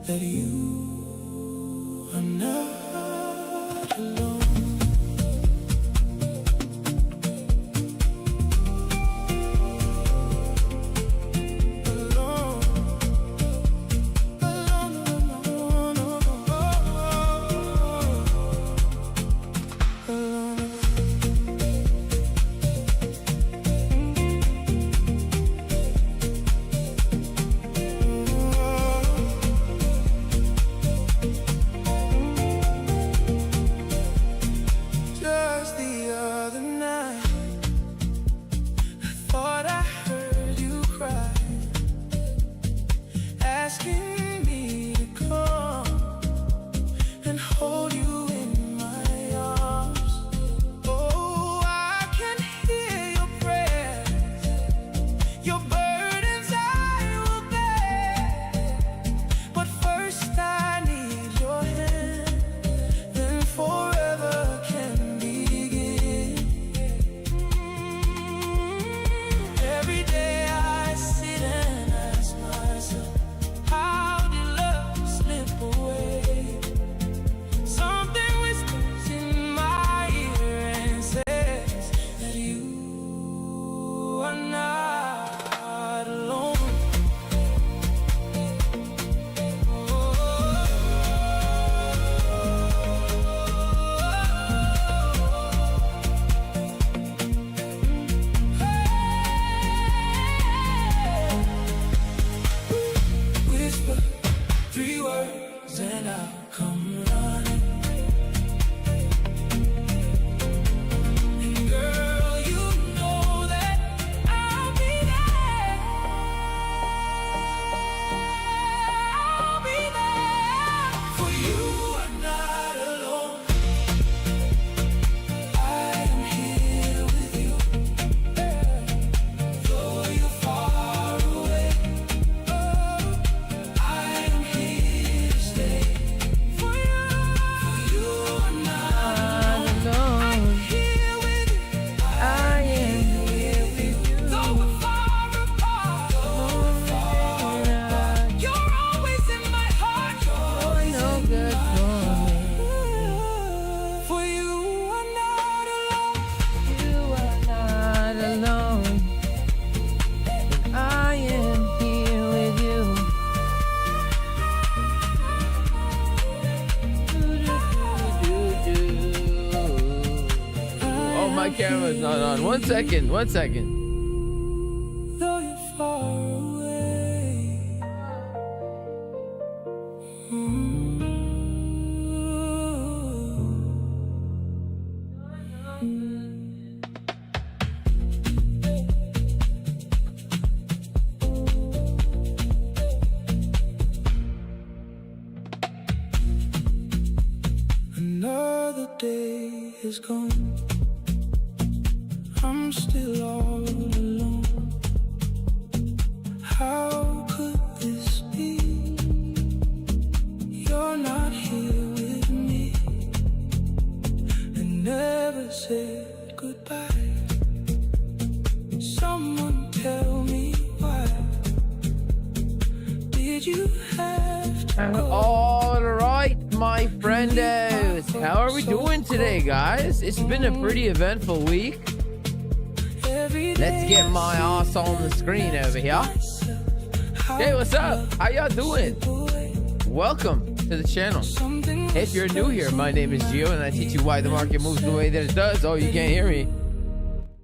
that you are not alone. Camera's not on. One second. Though you're far away. Another day is gone. I'm still all alone. How could this be? You're not here with me and never said goodbye. Someone tell me why. Did you have to go? All right, my friendos. How are we doing today, guys? It's been a pretty eventful week. Let's get my ass on the screen over here. Hey, what's up? How y'all doing? Welcome to the channel. If you're new here, my name is Gio, and I teach you why the market moves the way that it does. Oh, you can't hear me.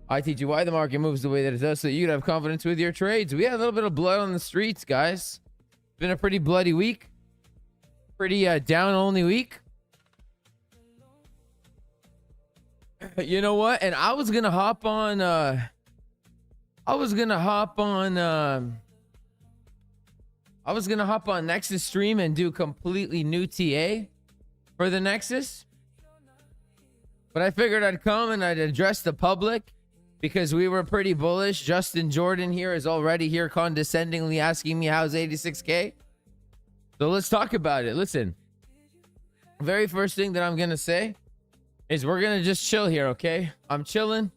I teach you why the market moves the way that it does so you can have confidence with your trades. We had a little bit of blood on the streets, guys. It's been a pretty bloody week. Pretty down-only week. You know what? And I was gonna hop on Nexus stream and do completely new TA for the Nexus. But I figured I'd come and I'd address the public because we were pretty bullish. Justin Jordan here is already here condescendingly asking me how's 86K. So let's talk about it. Listen, very first thing that I'm gonna say is we're gonna just chill here, okay? I'm chilling.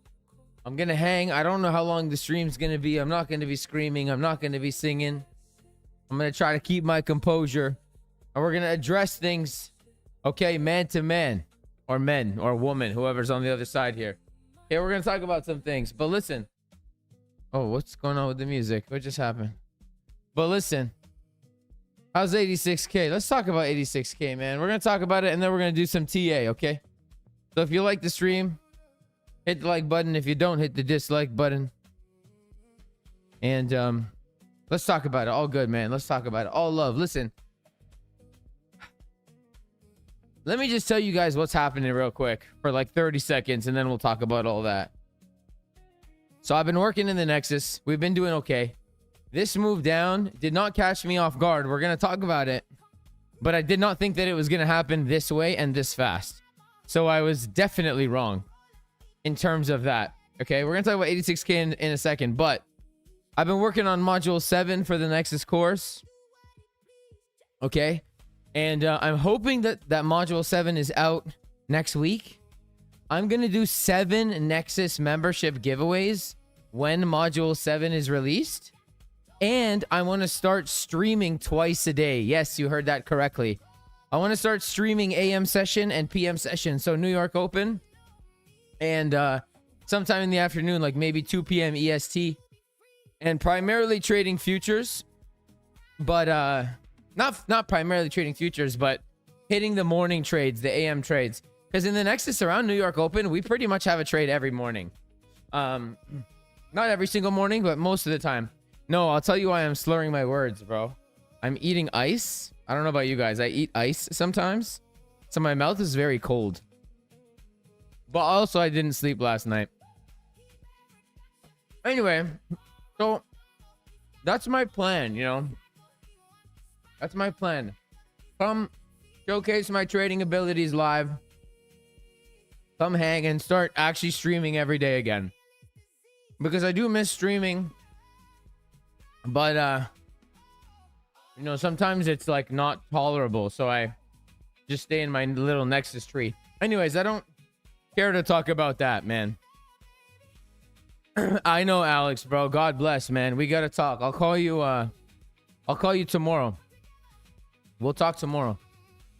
I'm gonna hang. I don't know how long the stream's gonna be. I'm not gonna be screaming. I'm not gonna be singing. I'm gonna try to keep my composure. and we're gonna address things, okay, man to man, or men or woman, whoever's on the other side here. Okay, we're gonna talk about some things. But listen. Oh, what's going on with the music? What just happened? But listen. How's 86K? Let's talk about 86K, man. We're gonna talk about it, and then we're gonna do some TA, okay? So if you like the stream, hit the like button. If you don't, hit the dislike button. And let's talk about it. All good, man. Let's talk about it. All love. Listen. Let me just tell you guys what's happening real quick for like 30 seconds, and then we'll talk about all that. So I've been working in the Nexus. We've been doing okay. This move down did not catch me off guard. We're going to talk about it. But I did not think that it was going to happen this way and this fast. So I was definitely wrong in terms of that. Okay, we're going to talk about 86K in a second. But I've been working on Module 7 for the Nexus course. Okay. And I'm hoping that Module 7 is out next week. I'm going to do 7 Nexus membership giveaways when Module 7 is released. And I want to start streaming twice a day. Yes, you heard that correctly. I want to start streaming AM session and PM session. So New York Open. And sometime in the afternoon, like maybe 2 p.m. EST. And primarily trading futures. But not primarily trading futures, but hitting the morning trades, the AM trades. Because in the Nexus around New York Open, we pretty much have a trade every morning. Not every single morning, but most of the time. No, I'll tell you why I'm slurring my words, bro. I'm eating ice. I don't know about you guys. I eat ice sometimes. So my mouth is very cold. But also, I didn't sleep last night. Anyway, so that's my plan, you know. That's my plan. Come showcase my trading abilities live. Come hang and start actually streaming every day again. Because I do miss streaming. But, you know, sometimes it's like not tolerable. So I just stay in my little Nexus tree. Anyways, I don't care to talk about that, man. I know, Alex, bro. God bless, man. We got to talk. I'll call you tomorrow. We'll talk tomorrow.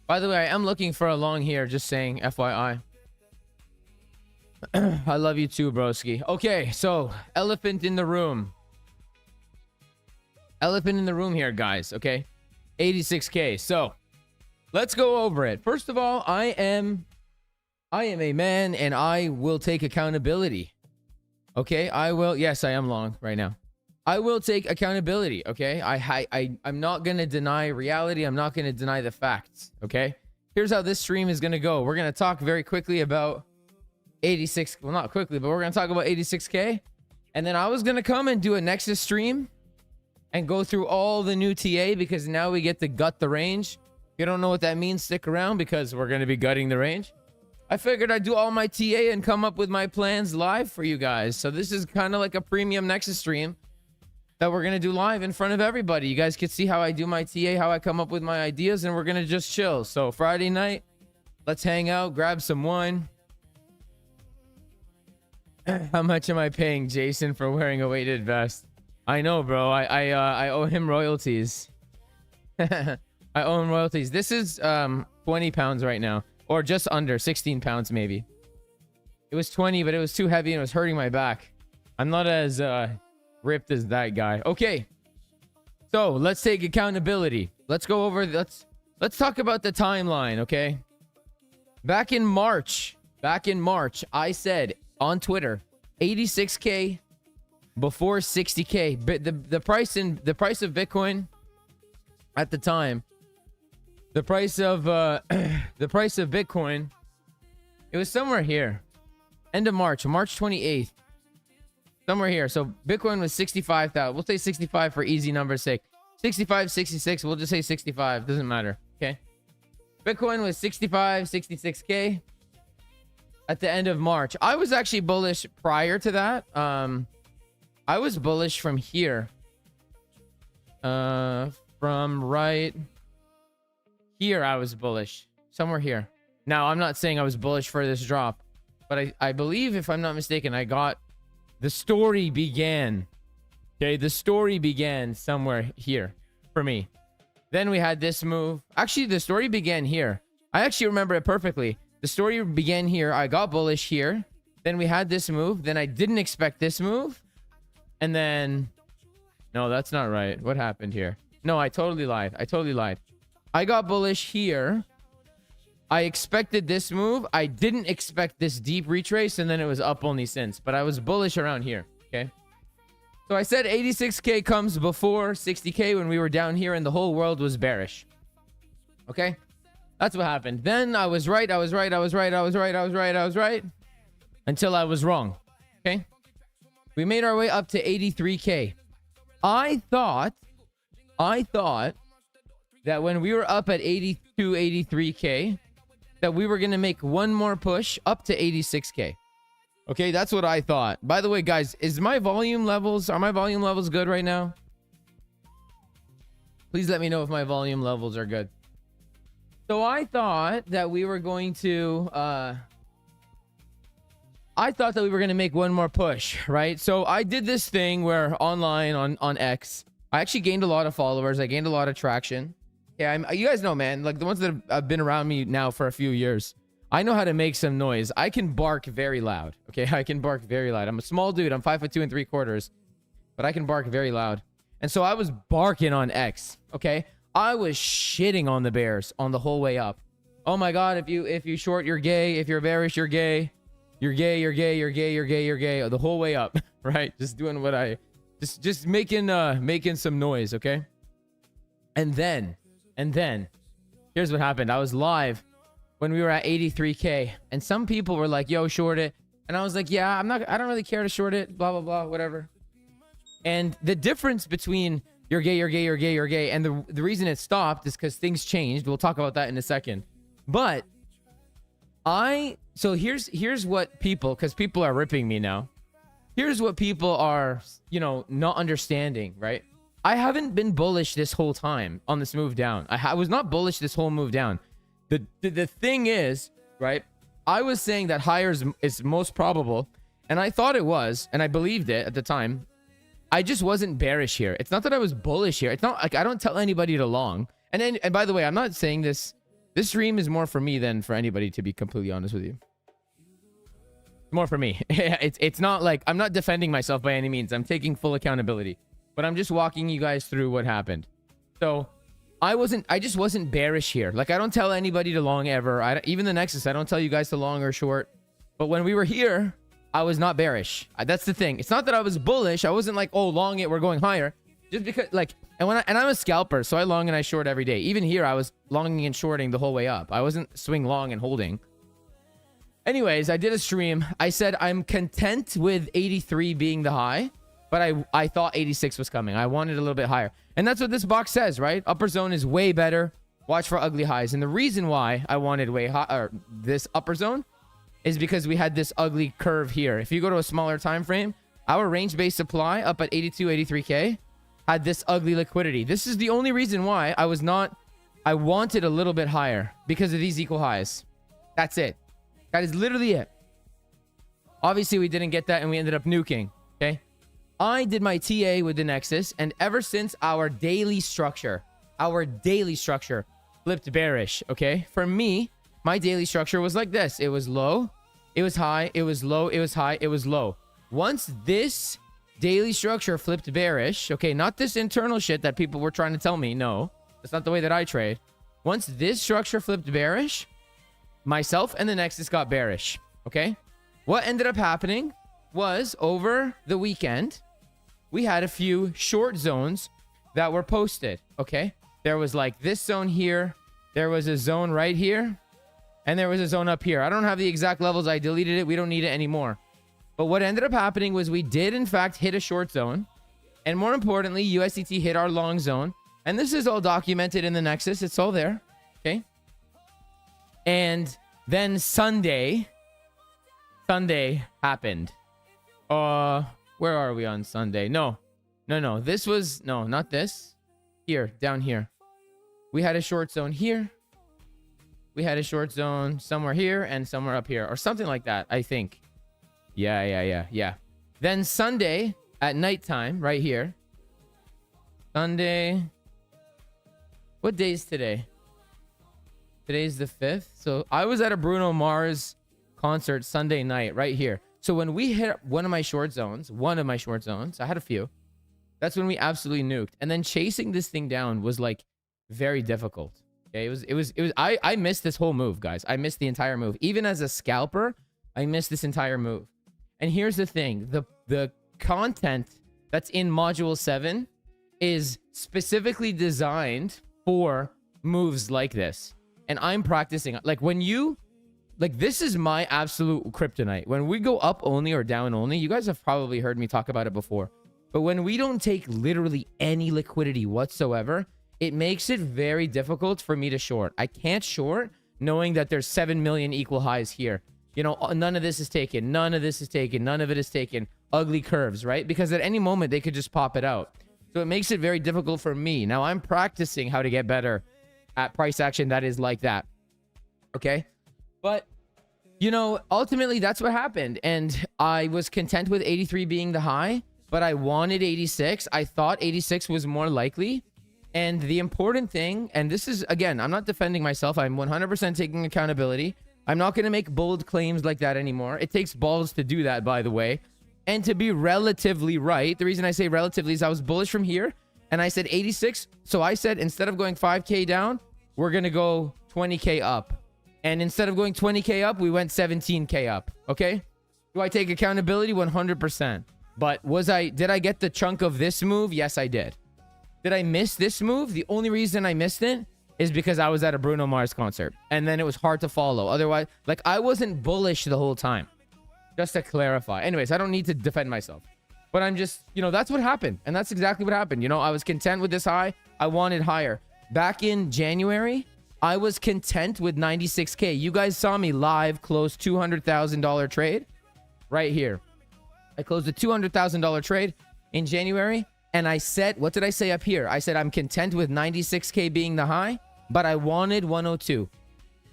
By the way, I am looking for a long hair, just saying, FYI. I love you too, broski. Okay, so elephant in the room. Elephant in the room here, guys, okay? 86K. So, let's go over it. First of all, I am a man and I will take accountability. Okay? I will. Yes, I am long right now. I will take accountability, okay? I'm not going to deny reality. I'm not going to deny the facts, okay? Here's how this stream is going to go. We're going to talk very quickly about 86. Well, not quickly, but we're going to talk about 86K. And then I was going to come and do a Nexus stream and go through all the new TA because now we get to gut the range. If you don't know what that means, stick around because we're going to be gutting the range. I figured I'd do all my TA and come up with my plans live for you guys. So this is kind of like a premium Nexus stream that we're going to do live in front of everybody. You guys can see how I do my TA, how I come up with my ideas, and we're going to just chill. So Friday night, let's hang out, grab some wine. How much am I paying Jason for wearing a weighted vest? I know, bro. I owe him royalties. I owe him royalties. This is 20 pounds right now, or just under 16 pounds maybe. It was 20, but it was too heavy and it was hurting my back. I'm not as ripped as that guy. Okay, so let's take accountability. Let's go over. Let's talk about the timeline. Okay, back in March, I said on Twitter, 86K before 60K. But the price of Bitcoin at the time, the price of Bitcoin, it was somewhere here, end of March 28th, somewhere here. So Bitcoin was 65,000. We'll say 65 for easy numbers' sake. 65, 66. We'll just say 65. Doesn't matter. Okay. Bitcoin was 65, 66K. At the end of March. I was actually bullish prior to that. I was bullish from here. From right here, I was bullish. Somewhere here. Now, I'm not saying I was bullish for this drop. But I believe, if I'm not mistaken, I got... The story began. Okay, the story began somewhere here. For me. Then we had this move. Actually, the story began here. I actually remember it perfectly. The story began here. I got bullish here. Then we had this move. Then I didn't expect this move. And then... No, that's not right. What happened here? No, I totally lied. I got bullish here. I expected this move. I didn't expect this deep retrace, and then it was up only since. But I was bullish around here, okay? So I said 86K comes before 60K when we were down here and the whole world was bearish. Okay? That's what happened. Then I was right. Until I was wrong. Okay? We made our way up to 83K. I thought that when we were up at 82, 83K, that we were going to make one more push up to 86K. Okay, that's what I thought. By the way, guys, are my volume levels good right now? Please let me know if my volume levels are good. So I thought that we were going to make one more push, right? So I did this thing where online on X, I actually gained a lot of followers. I gained a lot of traction. Yeah, you guys know, man, like the ones that have been around me now for a few years, I know how to make some noise. I can bark very loud. Okay, I can bark very loud. I'm a small dude. I'm 5'2" 3/4", but I can bark very loud. And so I was barking on X. Okay, I was shitting on the bears on the whole way up. Oh my God, if you short, you're gay. If you're bearish, you're gay. You're gay. You're gay. You're gay. You're gay. You're gay. The whole way up, right? Just doing what I, just making some noise. Okay. And then, here's what happened. I was live when we were at 83K, and some people were like, "Yo, short it," and I was like, "Yeah, I don't really care to short it." Blah blah blah, whatever. And the difference between you're gay, you're gay, you're gay, you're gay, and the reason it stopped is because things changed. We'll talk about that in a second. But so here's what people, because people are ripping me now. Here's what people are, not understanding, right? I haven't been bullish this whole time on this move down. I was not bullish this whole move down. The thing is, right? I was saying that higher is most probable, and I thought it was, and I believed it at the time. I just wasn't bearish here. It's not that I was bullish here. It's not like I don't tell anybody to long. And by the way, I'm not saying this. This stream is more for me than for anybody, to be completely honest with you. More for me. It's not like I'm not defending myself by any means. I'm taking full accountability. But I'm just walking you guys through what happened. So I just wasn't bearish here. Like, I don't tell anybody to long ever. Even the Nexus, I don't tell you guys to long or short. But when we were here, I was not bearish. That's the thing. It's not that I was bullish. I wasn't like, oh, long it, we're going higher. Just because, like, and I'm a scalper, so I long and I short every day. Even here, I was longing and shorting the whole way up. I wasn't swing long and holding. Anyways, I did a stream. I said I'm content with 83 being the high, but I thought 86 was coming. I wanted a little bit higher. And that's what this box says, right? Upper zone is way better. Watch for ugly highs. And the reason why I wanted way high, or this upper zone, is because we had this ugly curve here. If you go to a smaller time frame, our range-based supply up at 82, 83K had this ugly liquidity. This is the only reason why I wanted a little bit higher, because of these equal highs. That's it. That is literally it. Obviously, we didn't get that, and we ended up nuking. Okay. I did my TA with the Nexus, and ever since our daily structure flipped bearish. Okay. For me, my daily structure was like this. It was low, it was high, it was low, it was high, it was low. Once this daily structure flipped bearish, okay, not this internal shit that people were trying to tell me. No, that's not the way that I trade. Once this structure flipped bearish, myself and the Nexus got bearish. Okay. What ended up happening was, over the weekend, we had a few short zones that were posted. Okay. There was like this zone here. There was a zone right here. And there was a zone up here. I don't have the exact levels. I deleted it. We don't need it anymore. But what ended up happening was we did, in fact, hit a short zone. And more importantly, USDT hit our long zone. And this is all documented in the Nexus. It's all there. Okay. And then Sunday happened. Where are we on Sunday? No. This was, no, not this. Here, down here. We had a short zone here. We had a short zone somewhere here and somewhere up here, or something like that, I think. Yeah. Then Sunday at nighttime, right here. Sunday. What day is today? Today's the 5th. So I was at a Bruno Mars concert Sunday night right here. So when we hit one of my short zones, I had a few. That's when we absolutely nuked. And then chasing this thing down was like very difficult. Okay, it was I missed this whole move, guys. I missed the entire move. Even as a scalper, I missed this entire move. And here's the thing, the content that's in module 7 is specifically designed for moves like this. And I'm practicing like when you this is my absolute kryptonite. When we go up only or down only, you guys have probably heard me talk about it before. But when we don't take literally any liquidity whatsoever, it makes it very difficult for me to short. I can't short knowing that there's 7 million equal highs here. You know, none of this is taken. None of this is taken. None of it is taken. Ugly curves, right? Because at any moment, they could just pop it out. So it makes it very difficult for me. Now, I'm practicing how to get better at price action that is like that. Okay? But, you know, ultimately, that's what happened. And I was content with 83 being the high, but I wanted 86. I thought 86 was more likely. And the important thing, and this is, again, I'm not defending myself. I'm 100% taking accountability. I'm not going to make bold claims like that anymore. It takes balls to do that, by the way. And to be relatively right, the reason I say relatively is I was bullish from here, and I said 86. So I said, instead of going 5K down, we're going to go 20K up. And instead of going 20K up, we went 17K up. Okay? Do I take accountability? 100%. But did I get the chunk of this move? Yes, I did. Did I miss this move? The only reason I missed it is because I was at a Bruno Mars concert. And then it was hard to follow. Otherwise, like, I wasn't bullish the whole time. Just to clarify. Anyways, I don't need to defend myself. But I'm just, you know, that's what happened. And that's exactly what happened. You know, I was content with this high. I wanted higher. Back in January, I was content with 96K. You guys saw me live close $200,000 trade right here. I closed a $200,000 trade in January. And I said, what did I say up here? I said, I'm content with 96K being the high, but I wanted 102.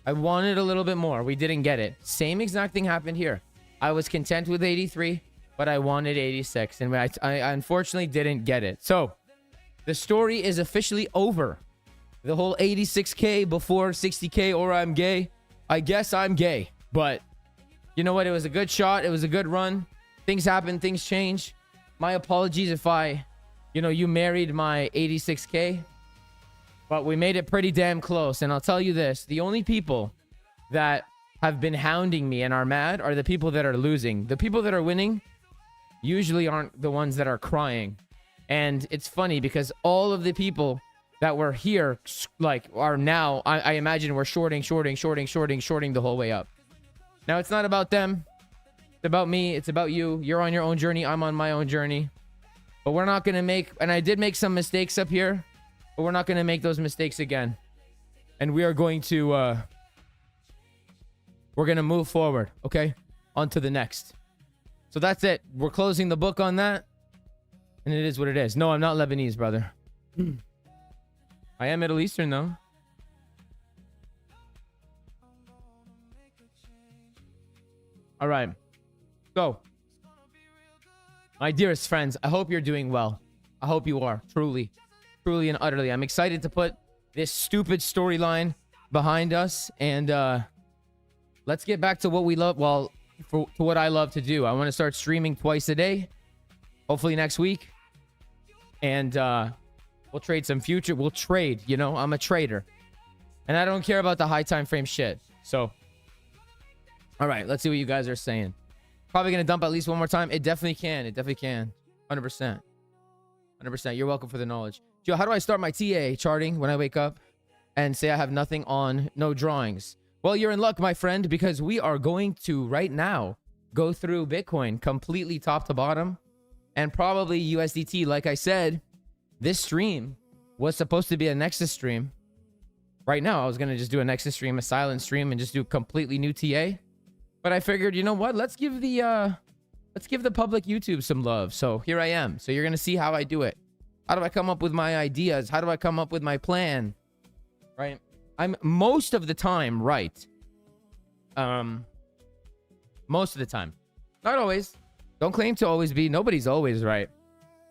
I wanted a little bit more. We didn't get it. Same exact thing happened here. I was content with 83, but I wanted 86. And I unfortunately didn't get it. So the story is officially over. The whole 86K before 60K or I'm gay. I guess I'm gay. But you know what? It was a good shot. It was a good run. Things happen. Things change. My apologies if you married my 86K. But we made it pretty damn close. And I'll tell you this. The only people that have been hounding me and are mad are the people that are losing. The people that are winning usually aren't the ones that are crying. And it's funny because all of the people that were here, like, are now, I imagine, we're shorting the whole way up. Now, it's not about them. It's about me. It's about you. You're on your own journey. I'm on my own journey. But we're not going to make, and I did make some mistakes up here, but we're not going to make those mistakes again. And we are going to, we're going to move forward, okay? On to the next. So that's it. We're closing the book on that. And it is what it is. No, I'm not Lebanese, brother. I am Middle Eastern, though. All right. So, my dearest friends, I hope you're doing well. I hope you are. Truly and utterly. I'm excited to put this stupid storyline behind us. And let's get back to what we love. Well, to what I love to do. I want to start streaming twice a day. Hopefully next week. And we'll trade some future. We'll trade, you know. I'm a trader. And I don't care about the high time frame shit. So, all right. Let's see what you guys are saying. Probably going to dump at least one more time. It definitely can. It definitely can. 100%. 100%. You're welcome for the knowledge. Joe, how do I start my TA charting when I wake up and say I have nothing on, no drawings? Well, you're in luck, my friend, because we are going to right now go through Bitcoin completely top to bottom and probably USDT. Like I said, this stream was supposed to be a Nexus stream. Right now, I was going to just do a Nexus stream, a silent stream, and just do a completely new TA. But I figured, you know what? Let's give the public YouTube some love. So here I am. So you're going to see how I do it. How do I come up with my ideas? How do I come up with my plan? Right? I'm most of the time right. Most of the time. Not always. Don't claim to always be. Nobody's always right.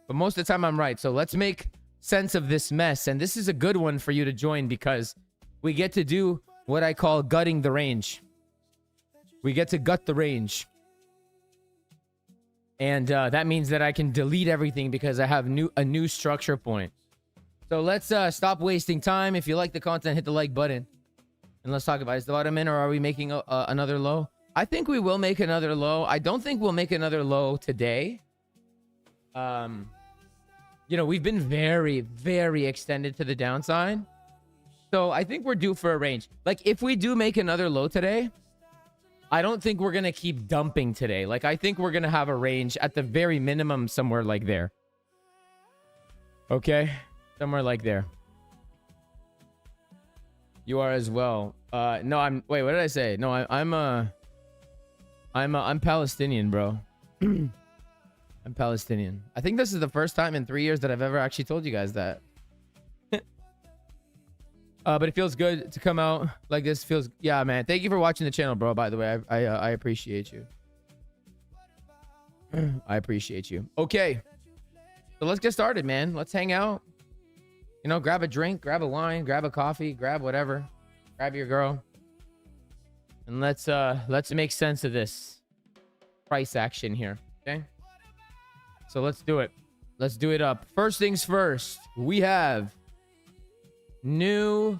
But most of the time I'm right. So let's make sense of this mess. And this is a good one for you to join because we get to do what I call gutting the range. We get to gut the range. And that means that I can delete everything because I have a new structure point. So let's stop wasting time. If you like the content, hit the like button. And let's talk about it. Is the bottom in, or are we making another low? I think we will make another low. I don't think we'll make another low today. You know, we've been very, very extended to the downside. So I think we're due for a range. Like, if we do make another low today, I don't think we're going to keep dumping today. Like, I think we're going to have a range at the very minimum somewhere like there. Okay? Somewhere like there. You are as well. No, wait, what did I say? No, I'm Palestinian, bro. I'm Palestinian. I think this is the first time in 3 years that I've ever actually told you guys that. But it feels good to come out like this. Yeah, man. Thank you for watching the channel, bro. By the way, I appreciate you. I appreciate you. Okay. So let's get started, man. Let's hang out. You know, grab a drink, grab a wine, grab a coffee, grab whatever. Grab your girl. And let's make sense of this price action here. Okay? So let's do it. Let's do it up. First things first, we have new,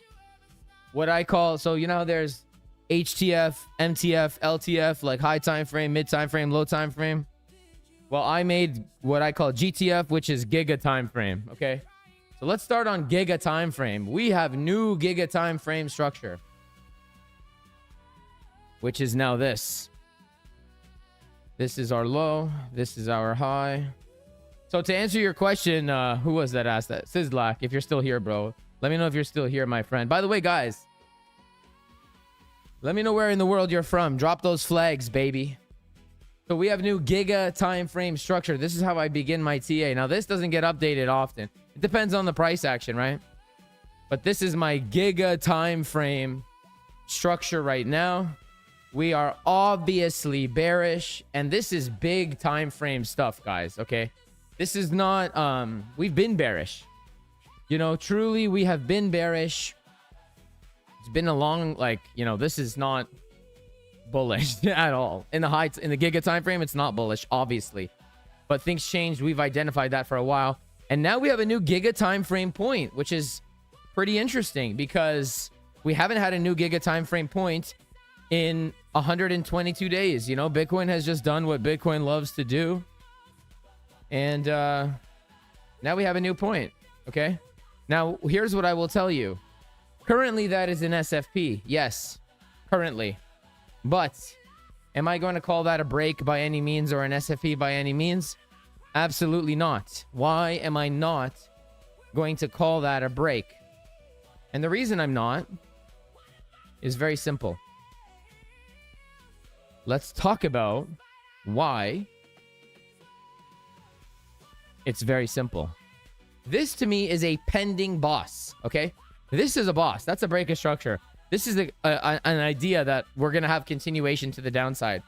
what I call, so you know how there's HTF, MTF, LTF, like high time frame, mid time frame, low time frame. Well, I made what I call GTF, which is giga time frame. Okay, so let's start on giga time frame. We have new giga time frame structure, which is now this. This is our low. This is our high. So to answer your question, who was that asked that? Sizzlack, if you're still here, bro. Let me know if you're still here, my friend. By the way, guys, let me know where in the world you're from. Drop those flags, baby. So we have new giga time frame structure. This is how I begin my TA. Now, this doesn't get updated often. It depends on the price action, right? But this is my giga time frame structure right now. We are obviously bearish, and this is big time frame stuff, guys, okay? This is not, we've been bearish. You know, truly, we have been bearish. It's been a long, like, you know, this is not bullish at all. In the giga time frame, it's not bullish, obviously. But things changed. We've identified that for a while. And now we have a new giga time frame point, which is pretty interesting because we haven't had a new giga time frame point in 122 days. You know, Bitcoin has just done what Bitcoin loves to do. And now we have a new point. Okay. Now, here's what I will tell you. Currently, that is an SFP. Yes, currently. But am I going to call that a break by any means or an SFP by any means? Absolutely not. Why am I not going to call that a break? And the reason I'm not is very simple. Let's talk about why. It's very simple. This to me is a pending boss, okay? This is a boss. That's a break of structure. This is an idea that we're going to have continuation to the downside.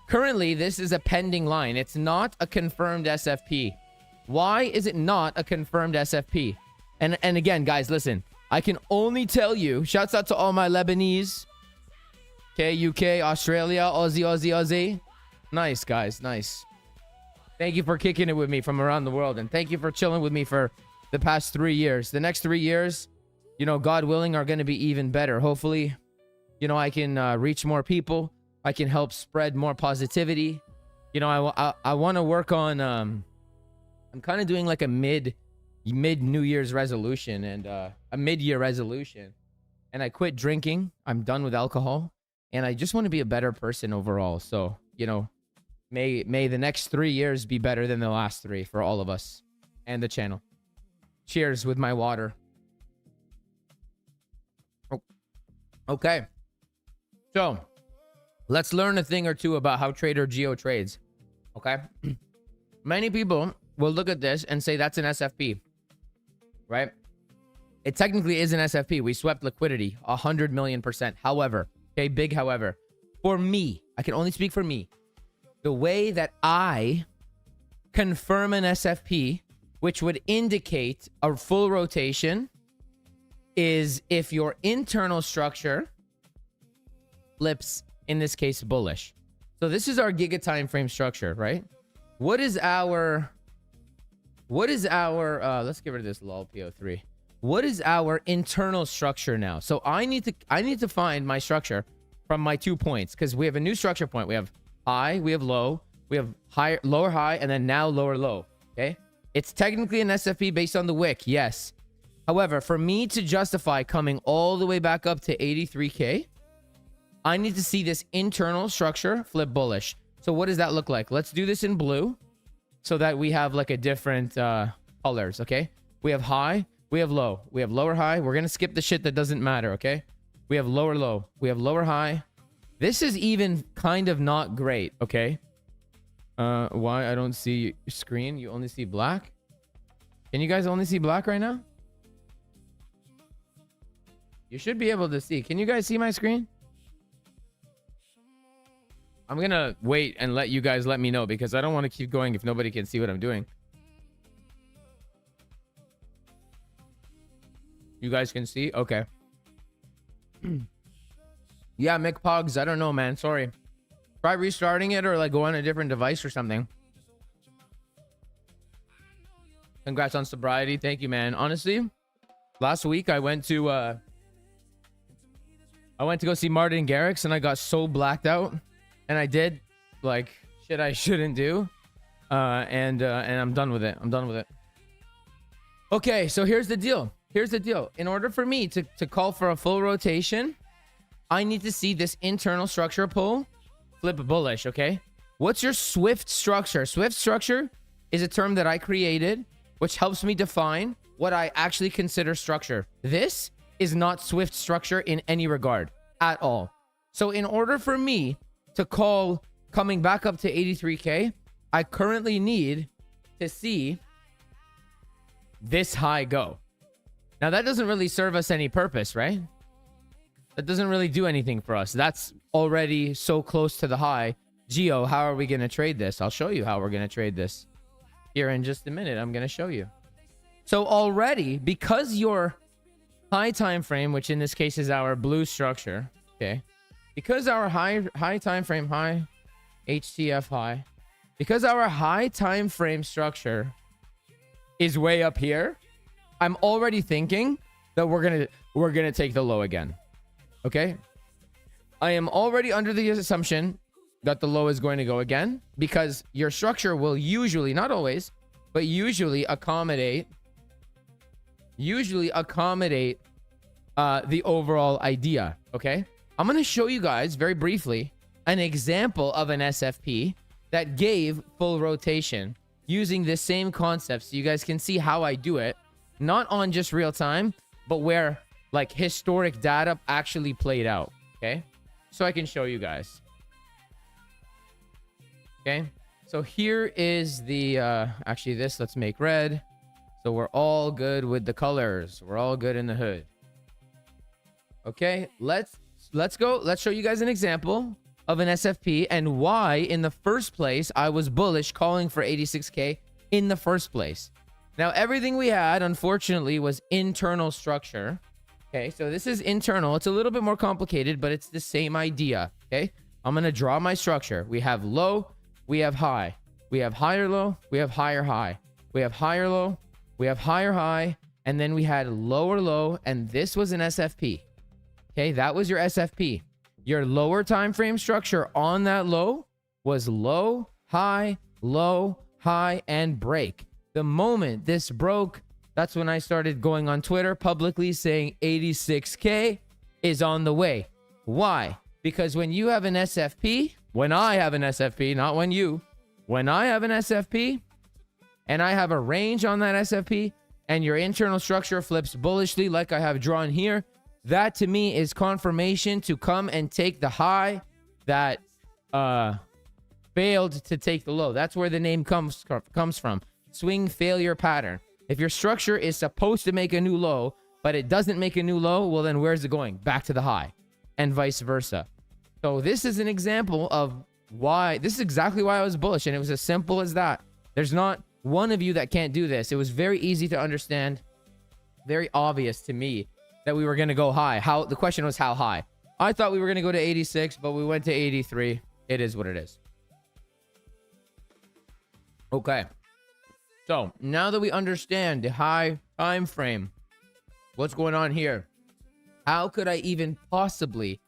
Currently, this is a pending line. It's not a confirmed SFP. Why is it not a confirmed SFP? And again, guys, listen. I can only tell you, shouts out to all my Lebanese. Okay, UK, Australia, Aussie. Nice, guys, nice. Thank you for kicking it with me from around the world. And thank you for chilling with me for the past 3 years. The next 3 years, you know, God willing, are going to be even better. Hopefully, you know, I can reach more people. I can help spread more positivity. You know, I want to work on, I'm kind of doing like a mid New Year's resolution and a mid-year resolution. And I quit drinking. I'm done with alcohol. And I just want to be a better person overall. So, you know, may the next 3 years be better than the last 3 for all of us and the channel. Cheers with my water. Okay. So, let's learn a thing or two about how Trader Geo trades. Okay? Many people will look at this and say that's an SFP. Right? It technically is an SFP. We swept liquidity 100 million%. However, okay, big however. For me, I can only speak for me. The way that I confirm an SFP which would indicate a full rotation, is if your internal structure flips, in this case, bullish. So this is our giga time frame structure, right? What is our let's get rid of this lol PO3. What is our internal structure now? So I need to find my structure from my 2 points, because we have a new structure point. We have high, we have low, we have higher, lower high, and then now lower low. Okay, it's technically an SFP based on the wick, yes. However, for me to justify coming all the way back up to 83K, I need to see this internal structure flip bullish. So what does that look like? Let's do this in blue so that we have like a different colors, okay? We have high, we have low, we have lower high. We're going to skip the shit that doesn't matter, okay? We have lower low, we have lower high. This is even kind of not great, okay? Why I don't see your screen? You only see black? Can you guys only see black right now? You should be able to see. Can you guys see my screen? I'm going to wait and let you guys let me know, because I don't want to keep going if nobody can see what I'm doing. You guys can see? Okay. Yeah, Mick Pogs. I don't know, man. Sorry. Try restarting it or like go on a different device or something. Congrats on sobriety. Thank you, man. Honestly, last week I went to go see Martin Garrix, and I got so blacked out, and I did like shit I shouldn't do. And I'm done with it. I'm done with it. Okay, so here's the deal. Here's the deal. In order for me to call for a full rotation, I need to see this internal structure pull flip bullish, okay? What's your Swift structure? Swift structure is a term that I created, which helps me define what I actually consider structure. This is not Swift structure in any regard at all. So in order for me to call coming back up to 83K, I currently need to see this high go. Now, that doesn't really serve us any purpose, right? That doesn't really do anything for us. That's already so close to the high. Geo, how are we going to trade this? I'll show you how we're going to trade this here in just a minute. I'm going to show you. So already, because your high time frame, which in this case is our blue structure, okay? Because our high time frame, high HTF high, because our high time frame structure is way up here, I'm already thinking that we're gonna take the low again. Okay? I am already under the assumption that the low is going to go again, because your structure will usually, not always, but usually accommodate the overall idea. Okay? I'm gonna show you guys very briefly an example of an SFP that gave full rotation using this same concept, so you guys can see how I do it. Not on just real time, but where like historic data actually played out. Okay, so I can show you guys. Okay, so here is the actually this, let's make red, so we're all good with the colors. We're all good in the hood. Okay, let's go. Let's show you guys an example of an SFP and why in the first place I was bullish calling for 86K in the first place. Now, everything we had, unfortunately, was internal structure. Okay, so this is internal. It's a little bit more complicated, but it's the same idea. Okay, I'm going to draw my structure. We have low, we have high. We have higher low, we have higher high. We have higher low, we have higher high. And then we had lower low, and this was an SFP. Okay, that was your SFP. Your lower time frame structure on that low was low, high, and break. The moment this broke, that's when I started going on Twitter publicly saying 86K is on the way. Why? Because when you have an SFP, when I have an SFP, not when you, when I have an SFP and I have a range on that SFP and your internal structure flips bullishly like I have drawn here, that to me is confirmation to come and take the high that failed to take the low. That's where the name comes from. Swing failure pattern. If your structure is supposed to make a new low, but it doesn't make a new low, well then where's it going? Back to the high, and vice versa. So this is an example of why, this is exactly why I was bullish, and it was as simple as that. There's not one of you that can't do this. It was very easy to understand, very obvious to me that we were going to go high. The question was how high? I thought we were going to go to 86, but we went to 83. It is what it is. Okay. So now that we understand the high time frame, what's going on here? How could I even possibly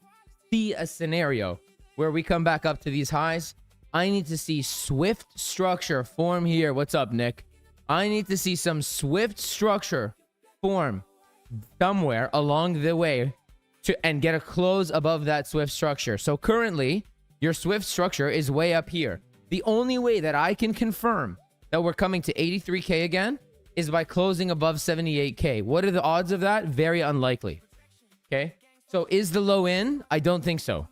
see a scenario where we come back up to these highs? I need to see swift structure form here. What's up, Nick? I need to see some swift structure form somewhere along the way and get a close above that swift structure. So currently, your swift structure is way up here. The only way that I can confirm that we're coming to 83K again is by closing above 78K. What are the odds of that? Very unlikely. Okay. So is the low in? I don't think so.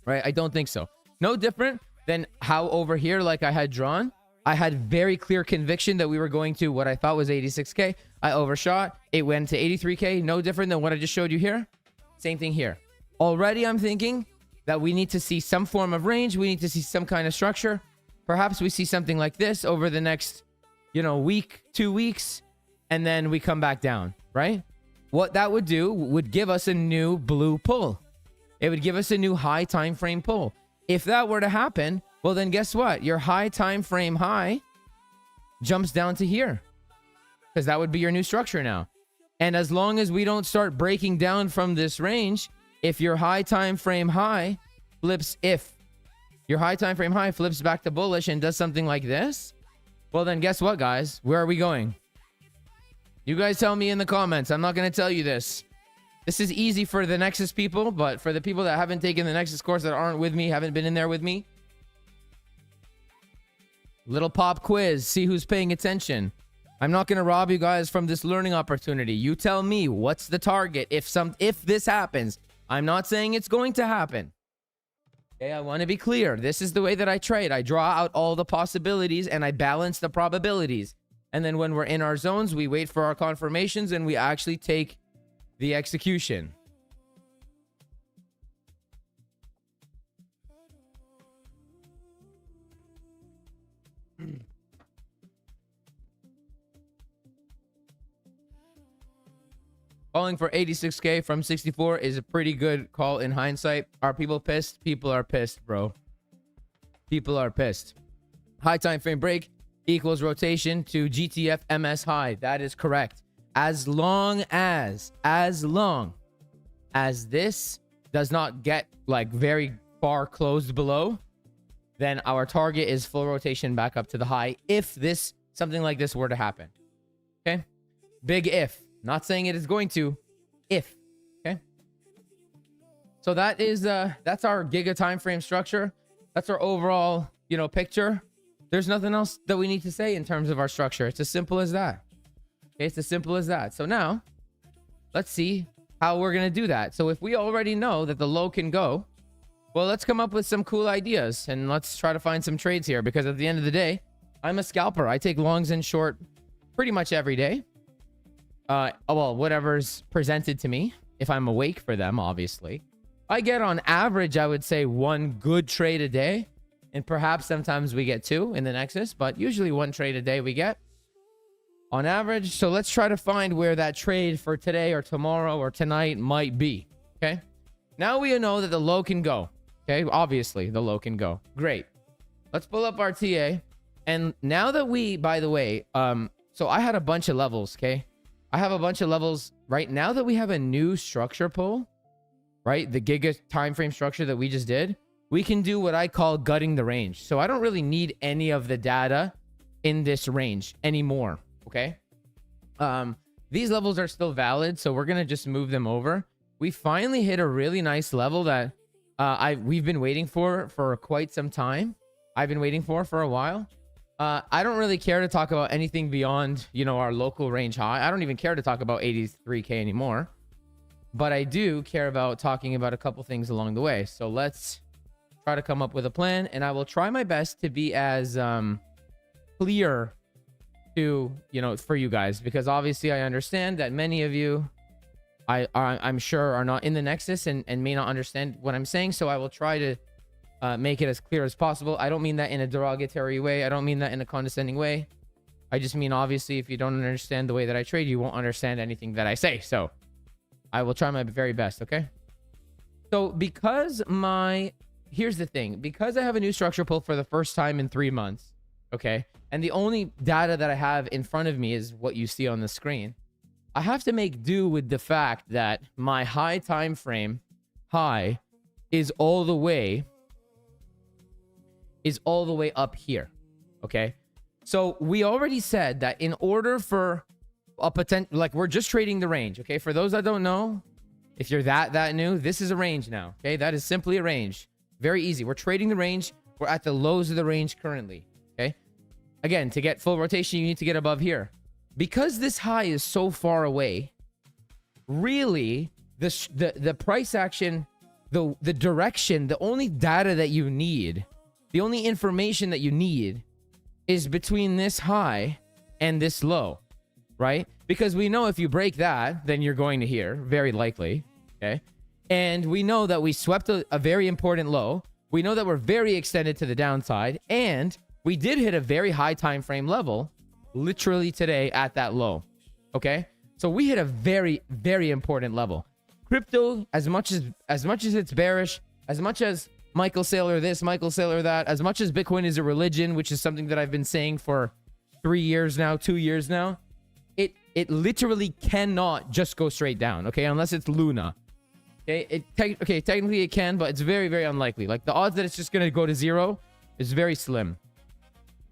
Right? I don't think so. No different than how over here, like I had drawn, I had very clear conviction that we were going to what I thought was 86K. I overshot. It went to 83K. No different than what I just showed you here. Same thing here. Already I'm thinking that we need to see some form of range. We need to see some kind of structure. Perhaps we see something like this over the next, week, 2 weeks, and then we come back down, right? What that would do would give us a new blue pull. It would give us a new high time frame pull. If that were to happen, well, then guess what? Your high time frame high jumps down to here because that would be your new structure now. And as long as we don't start breaking down from this range, if your high time frame high flips, if your high time frame high flips back to bullish and does something like this, well, then guess what, guys? Where are we going? You guys tell me in the comments. I'm not going to tell you this. This is easy for the Nexus people, but for the people that haven't taken the Nexus course, that aren't with me, haven't been in there with me, little pop quiz, see who's paying attention. I'm not going to rob you guys from this learning opportunity. You tell me what's the target if this happens. I'm not saying it's going to happen. Okay, I want to be clear. This is the way that I trade. I draw out all the possibilities and I balance the probabilities. And then when we're in our zones, we wait for our confirmations and we actually take the execution. Calling for 86K from 64 is a pretty good call in hindsight. Are people pissed? People are pissed, bro. People are pissed. High time frame break equals rotation to GTF MS high. That is correct. As long as this does not get like very far closed below, then our target is full rotation back up to the high. If something like this were to happen. Okay. Big if. Not saying it is going to. If. Okay. So that is that's our giga time frame structure. That's our overall, picture. There's nothing else that we need to say in terms of our structure. It's as simple as that. Okay, it's as simple as that. So now, let's see how we're going to do that. So if we already know that the low can go, well, let's come up with some cool ideas and let's try to find some trades here, because at the end of the day, I'm a scalper. I take longs and short pretty much every day. Well, whatever's presented to me, if I'm awake for them, obviously. I get on average, I would say, one good trade a day. And perhaps sometimes we get two in the Nexus, but usually one trade a day we get on average. So let's try to find where that trade for today or tomorrow or tonight might be. Okay. Now we know that the low can go. Okay. Obviously the low can go. Great. Let's pull up our TA. And now that we, by the way, so I had a bunch of levels. Okay. I have a bunch of levels right now that we have a new structure pull, right? The giga time frame structure that we just did. We can do what I call gutting the range. So I don't really need any of the data in this range anymore. Okay. These levels are still valid, so we're going to just move them over. We finally hit a really nice level that we've been waiting for quite some time. I've been waiting for a while. I don't really care to talk about anything beyond, our local range high. I don't even care to talk about 83K anymore. But I do care about talking about a couple things along the way. So let's try to come up with a plan, and I will try my best to be as clear to, for you guys, because obviously I understand that many of you, I'm sure, are not in the Nexus and may not understand what I'm saying. So I will try to make it as clear as possible. I don't mean that in a derogatory way. I don't mean that in a condescending way. I just mean, obviously, if you don't understand the way that I trade, you won't understand anything that I say. So I will try my very best, okay? So because here's the thing. Because I have a new structure pull for the first time in 3 months, okay? And the only data that I have in front of me is what you see on the screen. I have to make do with the fact that my high time frame high is all the way up here, okay? So we already said that in order for a potential, like, we're just trading the range, okay? For those that don't know, if you're that new, this is a range now, okay? That is simply a range. Very easy. We're trading the range. We're at the lows of the range currently, okay? Again, to get full rotation, you need to get above here. Because this high is so far away, really, the price action, the direction, the only data that you need, the only information that you need is between this high and this low, right? Because we know if you break that, then you're going to here, very likely, okay? And we know that we swept a very important low. We know that we're very extended to the downside, and we did hit a very high time frame level literally today at that low, okay? So we hit a very, very important level. Crypto, as much as it's bearish, as much as Michael Saylor this, Michael Saylor that, as much as Bitcoin is a religion, which is something that I've been saying for 3 years now, 2 years now, it literally cannot just go straight down, okay? Unless it's Luna. Okay, technically it can, but it's very, very unlikely. Like, the odds that it's just going to go to zero is very slim.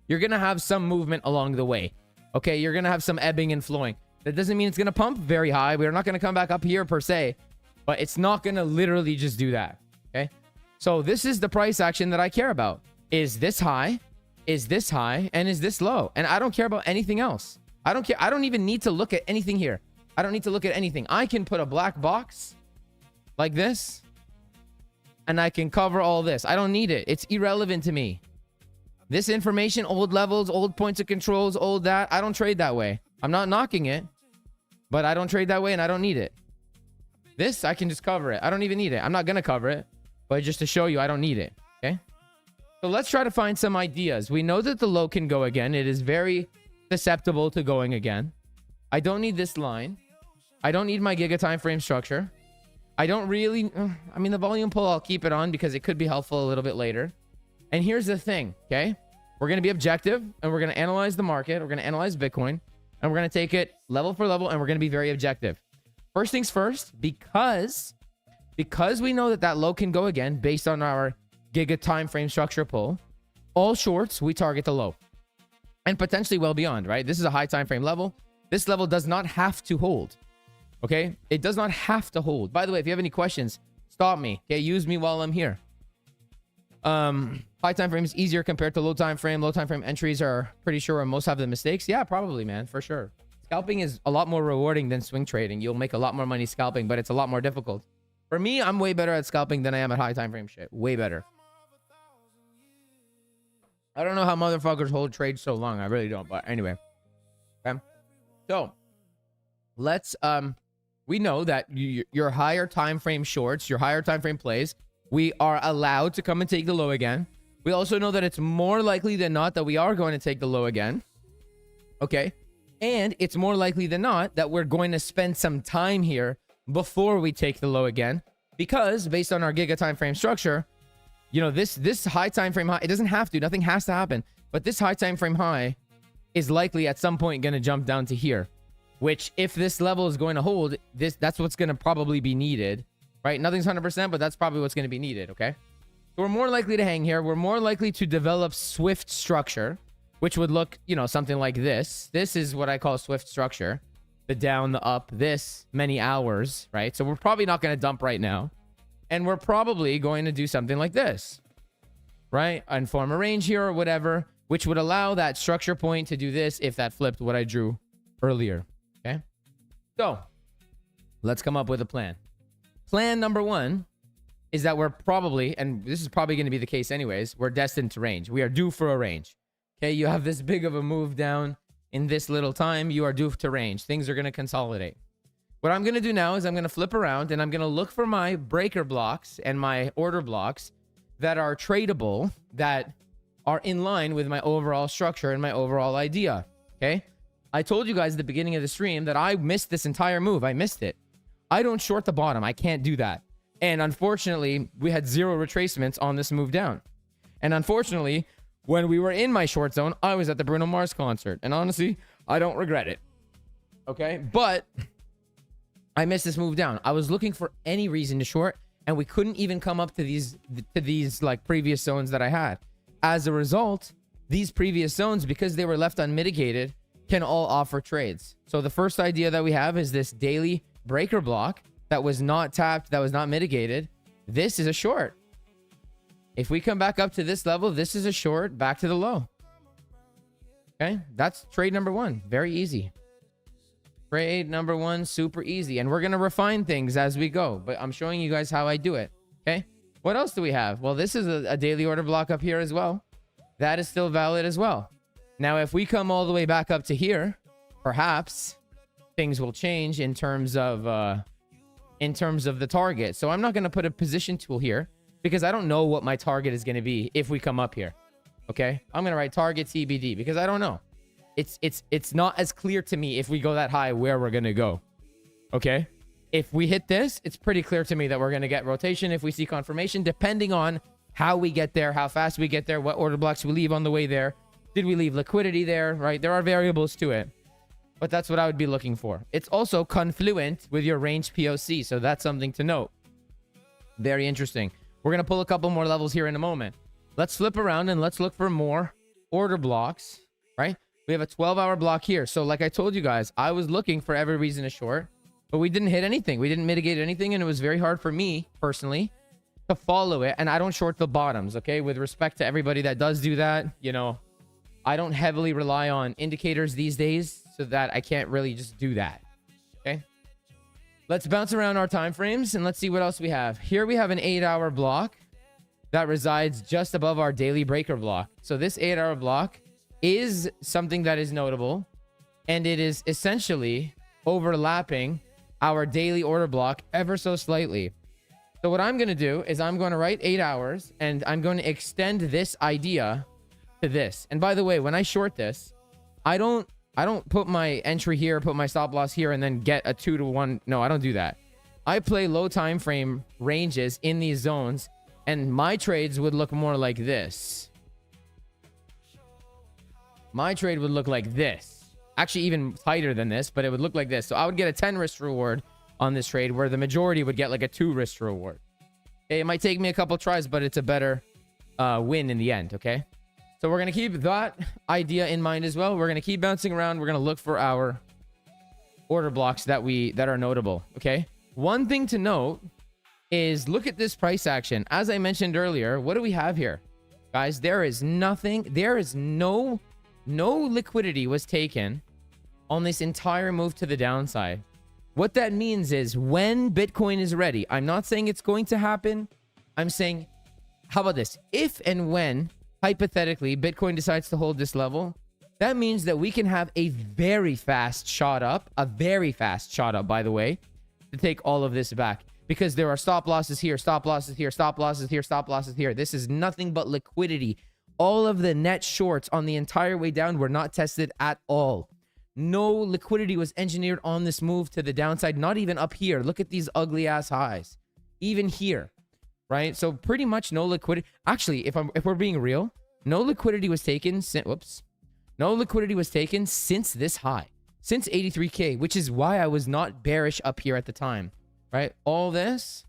You're going to have some movement along the way. Okay, you're going to have some ebbing and flowing. That doesn't mean it's going to pump very high. We're not going to come back up here per se, but it's not going to literally just do that. Okay, so this is the price action that I care about. Is this high? Is this high? And is this low? And I don't care about anything else. I don't care. I don't even need to look at anything here. I don't need to look at anything. I can put a black box like this, and I can cover all this. I don't need it. It's irrelevant to me. This information, old levels, old points of controls, old that, I don't trade that way. I'm not knocking it, but I don't trade that way and I don't need it. This, I can just cover it. I don't even need it. I'm not going to cover it, but just to show you, I don't need it. Okay. So let's try to find some ideas. We know that the low can go again. It is very susceptible to going again. I don't need this line. I don't need my giga time frame structure. I don't really, I mean, the volume pull, I'll keep it on because it could be helpful a little bit later. And here's the thing, okay? We're going to be objective and we're going to analyze the market. We're going to analyze Bitcoin and we're going to take it level for level and we're going to be very objective. First things first, because we know that low can go again based on our giga time frame structure pull, all shorts, we target the low and potentially well beyond, right? This is a high time frame level. This level does not have to hold. Okay, it does not have to hold. By the way, if you have any questions, stop me. Okay, use me while I'm here. High time frame is easier compared to low time frame. Low time frame entries are pretty sure where most have the mistakes. Yeah, probably, man, for sure. Scalping is a lot more rewarding than swing trading. You'll make a lot more money scalping, but it's a lot more difficult. For me, I'm way better at scalping than I am at high time frame shit. Way better. I don't know how motherfuckers hold trades so long. I really don't. But anyway, okay. So let's we know that your higher time frame shorts, your higher time frame plays, we are allowed to come and take the low again. We also know that it's more likely than not that we are going to take the low again. Okay. And it's more likely than not that we're going to spend some time here before we take the low again. Because based on our giga time frame structure, you know, this high time frame high, it doesn't have to, nothing has to happen. But this high time frame high is likely at some point going to jump down to here. Which, if this level is going to hold, that's what's going to probably be needed, right? Nothing's 100%, but that's probably what's going to be needed, okay? So we're more likely to hang here. We're more likely to develop Swift structure, which would look, you know, something like this. This is what I call Swift structure. The down, the up, this many hours, right? So we're probably not going to dump right now. And we're probably going to do something like this, right? And form a range here or whatever, which would allow that structure point to do this if that flipped what I drew earlier. Okay, so let's come up with a plan. Plan number one is that we're probably, and this is probably going to be the case anyways, we're destined to range. We are due for a range. Okay, you have this big of a move down in this little time. You are due to range. Things are going to consolidate. What I'm going to do now is I'm going to flip around and I'm going to look for my breaker blocks and my order blocks that are tradable, that are in line with my overall structure and my overall idea. Okay. I told you guys at the beginning of the stream that I missed this entire move. I missed it. I don't short the bottom. I can't do that. And unfortunately, we had 0 retracements on this move down. And unfortunately, when we were in my short zone, I was at the Bruno Mars concert. And honestly, I don't regret it. Okay. But I missed this move down. I was looking for any reason to short, and we couldn't even come up to these like previous zones that I had. As a result, these previous zones, because they were left unmitigated, can all offer trades. So the first idea that we have is this daily breaker block that was not tapped, that was not mitigated. This is a short. If we come back up to this level, this is a short back to the low. Okay, that's trade number 1. Very easy. Trade number 1, super easy. And we're going to refine things as we go, but I'm showing you guys how I do it. Okay, what else do we have? Well, this is a daily order block up here as well. That is still valid as well. Now, if we come all the way back up to here, perhaps things will change in terms of the target. So I'm not going to put a position tool here because I don't know what my target is going to be if we come up here. Okay, I'm going to write target TBD because I don't know. It's not as clear to me if we go that high where we're going to go. Okay, if we hit this, it's pretty clear to me that we're going to get rotation if we see confirmation, depending on how we get there, how fast we get there, what order blocks we leave on the way there. Did we leave liquidity there, right? There are variables to it, but that's what I would be looking for. It's also confluent with your range POC, so that's something to note. Very interesting. We're going to pull a couple more levels here in a moment. Let's flip around and let's look for more order blocks, right? We have a 12-hour block here. So like I told you guys, I was looking for every reason to short, but we didn't hit anything. We didn't mitigate anything, and it was very hard for me personally to follow it. And I don't short the bottoms, okay? With respect to everybody that does do that, you know, I don't heavily rely on indicators these days, so that I can't really just do that. Okay. Let's bounce around our time frames and let's see what else we have. Here we have an 8-hour block that resides just above our daily breaker block. So this 8-hour block is something that is notable, and it is essentially overlapping our daily order block ever so slightly. So what I'm going to do is I'm going to write 8 hours, and I'm going to extend this idea to this. And by the way, when I short this, I don't put my entry here, put my stop loss here, and then get a 2-to-1. No, I don't do that. I play low time frame ranges in these zones, and my trades would look more like this. My trade would look like this. Actually, even tighter than this, but it would look like this. So I would get a 10 risk reward on this trade, where the majority would get like a 2 risk reward. Okay, it might take me a couple tries, but it's a better win in the end. Okay. So we're going to keep that idea in mind as well. We're going to keep bouncing around. We're going to look for our order blocks that are notable. Okay. One thing to note is look at this price action. As I mentioned earlier, what do we have here? Guys, there is nothing. There is no liquidity was taken on this entire move to the downside. What that means is when Bitcoin is ready, I'm not saying it's going to happen. I'm saying, how about this? If and when hypothetically Bitcoin decides to hold this level, that means that we can have a very fast shot up, by the way, to take all of this back, because there are stop losses here, stop losses here, stop losses here, stop losses here. This is nothing but liquidity. All of the net shorts on the entire way down were not tested at all. No liquidity was engineered on this move to the downside, not even up here. Look at these ugly ass highs, even here. Right? So pretty much no liquidity. Actually, if we're being real, no liquidity was taken since, no liquidity was taken since this high, since 83K, which is why I was not bearish up here at the time, right? All this.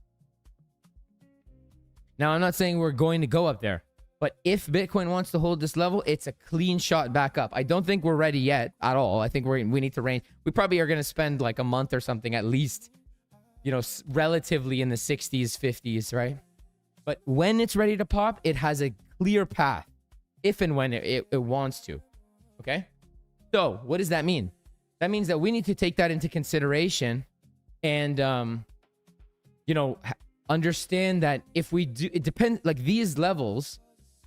Now, I'm not saying we're going to go up there, but if Bitcoin wants to hold this level, it's a clean shot back up. I don't think we're ready yet at all. I think we need to range. We probably are going to spend like a month or something at least, you know, relatively in the 60s, 50s, right? But when it's ready to pop, it has a clear path if and when it wants to. Okay. So what does that mean? That means that we need to take that into consideration and, you know, understand that if we do, it depends, like these levels,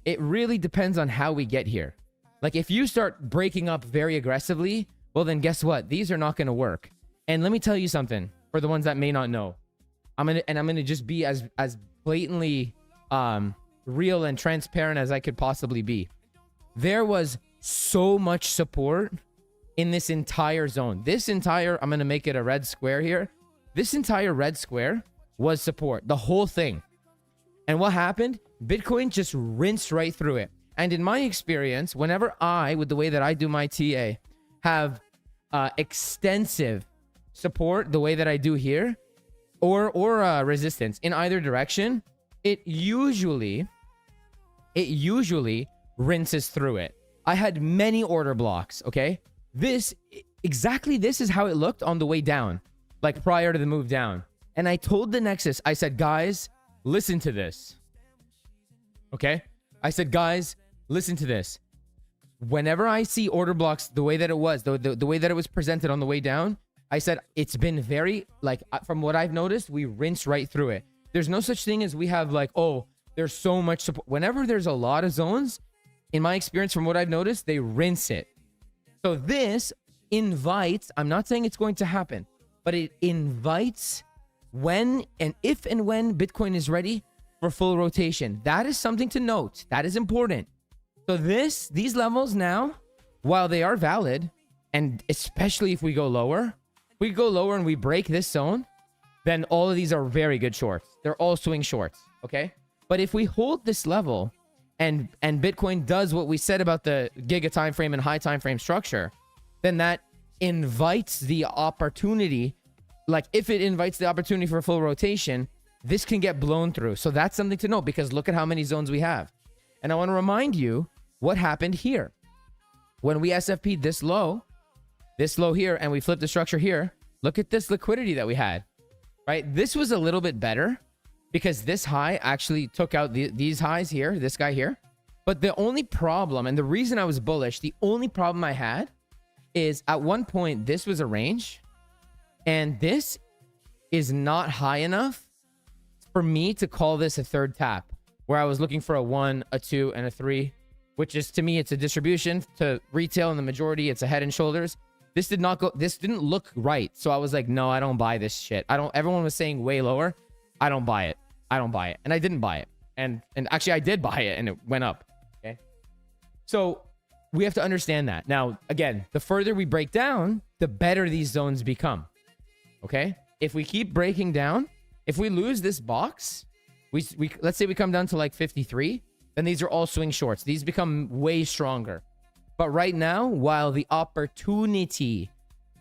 it really depends on how we get here. Like if you start breaking up very aggressively, well, then guess what? These are not going to work. And let me tell you something for the ones that may not know. I'm going to just be as blatantly real and transparent as I could possibly be. There was so much support in this entire zone. This entire, I'm going to make it a red square here. This entire red square was support, the whole thing. And what happened? Bitcoin just rinsed right through it. And in my experience, whenever I, with the way that I do my TA, have extensive support the way that I do here, or resistance in either direction, it usually rinses through it. I had many order blocks, okay? This is how it looked on the way down, like prior to the move down. And I told the Nexus, I said, guys, listen to this. Okay? I said, guys, listen to this. Whenever I see order blocks the way that it was, the way that it was presented on the way down, I said, it's been very, like, from what I've noticed, we rinse right through it. There's no such thing as we have like, oh, there's so much support. Whenever there's a lot of zones, in my experience, from what I've noticed, they rinse it. So this invites, I'm not saying it's going to happen, but it invites when and if and when Bitcoin is ready for full rotation. That is something to note. That is important. So these levels now, while they are valid, and especially if we go lower, and we break this zone, then all of these are very good shorts. They're all swing shorts, okay? But if we hold this level and Bitcoin does what we said about the giga time frame and high time frame structure, then that invites the opportunity. Like if it invites the opportunity for full rotation, this can get blown through. So that's something to note, because look at how many zones we have. And I want to remind you what happened here. When we SFP'd this low here, and we flipped the structure here, look at this liquidity that we had, right? This was a little bit better because this high actually took out these highs here, this guy here. But the only problem, and the reason I was bullish, the only problem I had is at one point, this was a range, and this is not high enough for me to call this a third tap, where I was looking for a 1, a 2, and a 3, which is, to me, it's a distribution. To retail and the majority, it's a head and shoulders. This didn't look right. So I was like, no, I don't buy this shit. Everyone was saying way lower. I don't buy it. And I didn't buy it. And actually I did buy it and it went up. Okay. So we have to understand that. Now, again, the further we break down, the better these zones become. Okay. If we keep breaking down, if we lose this box, we let's say we come down to like 53, then these are all swing shorts. These become way stronger. But right now, while the opportunity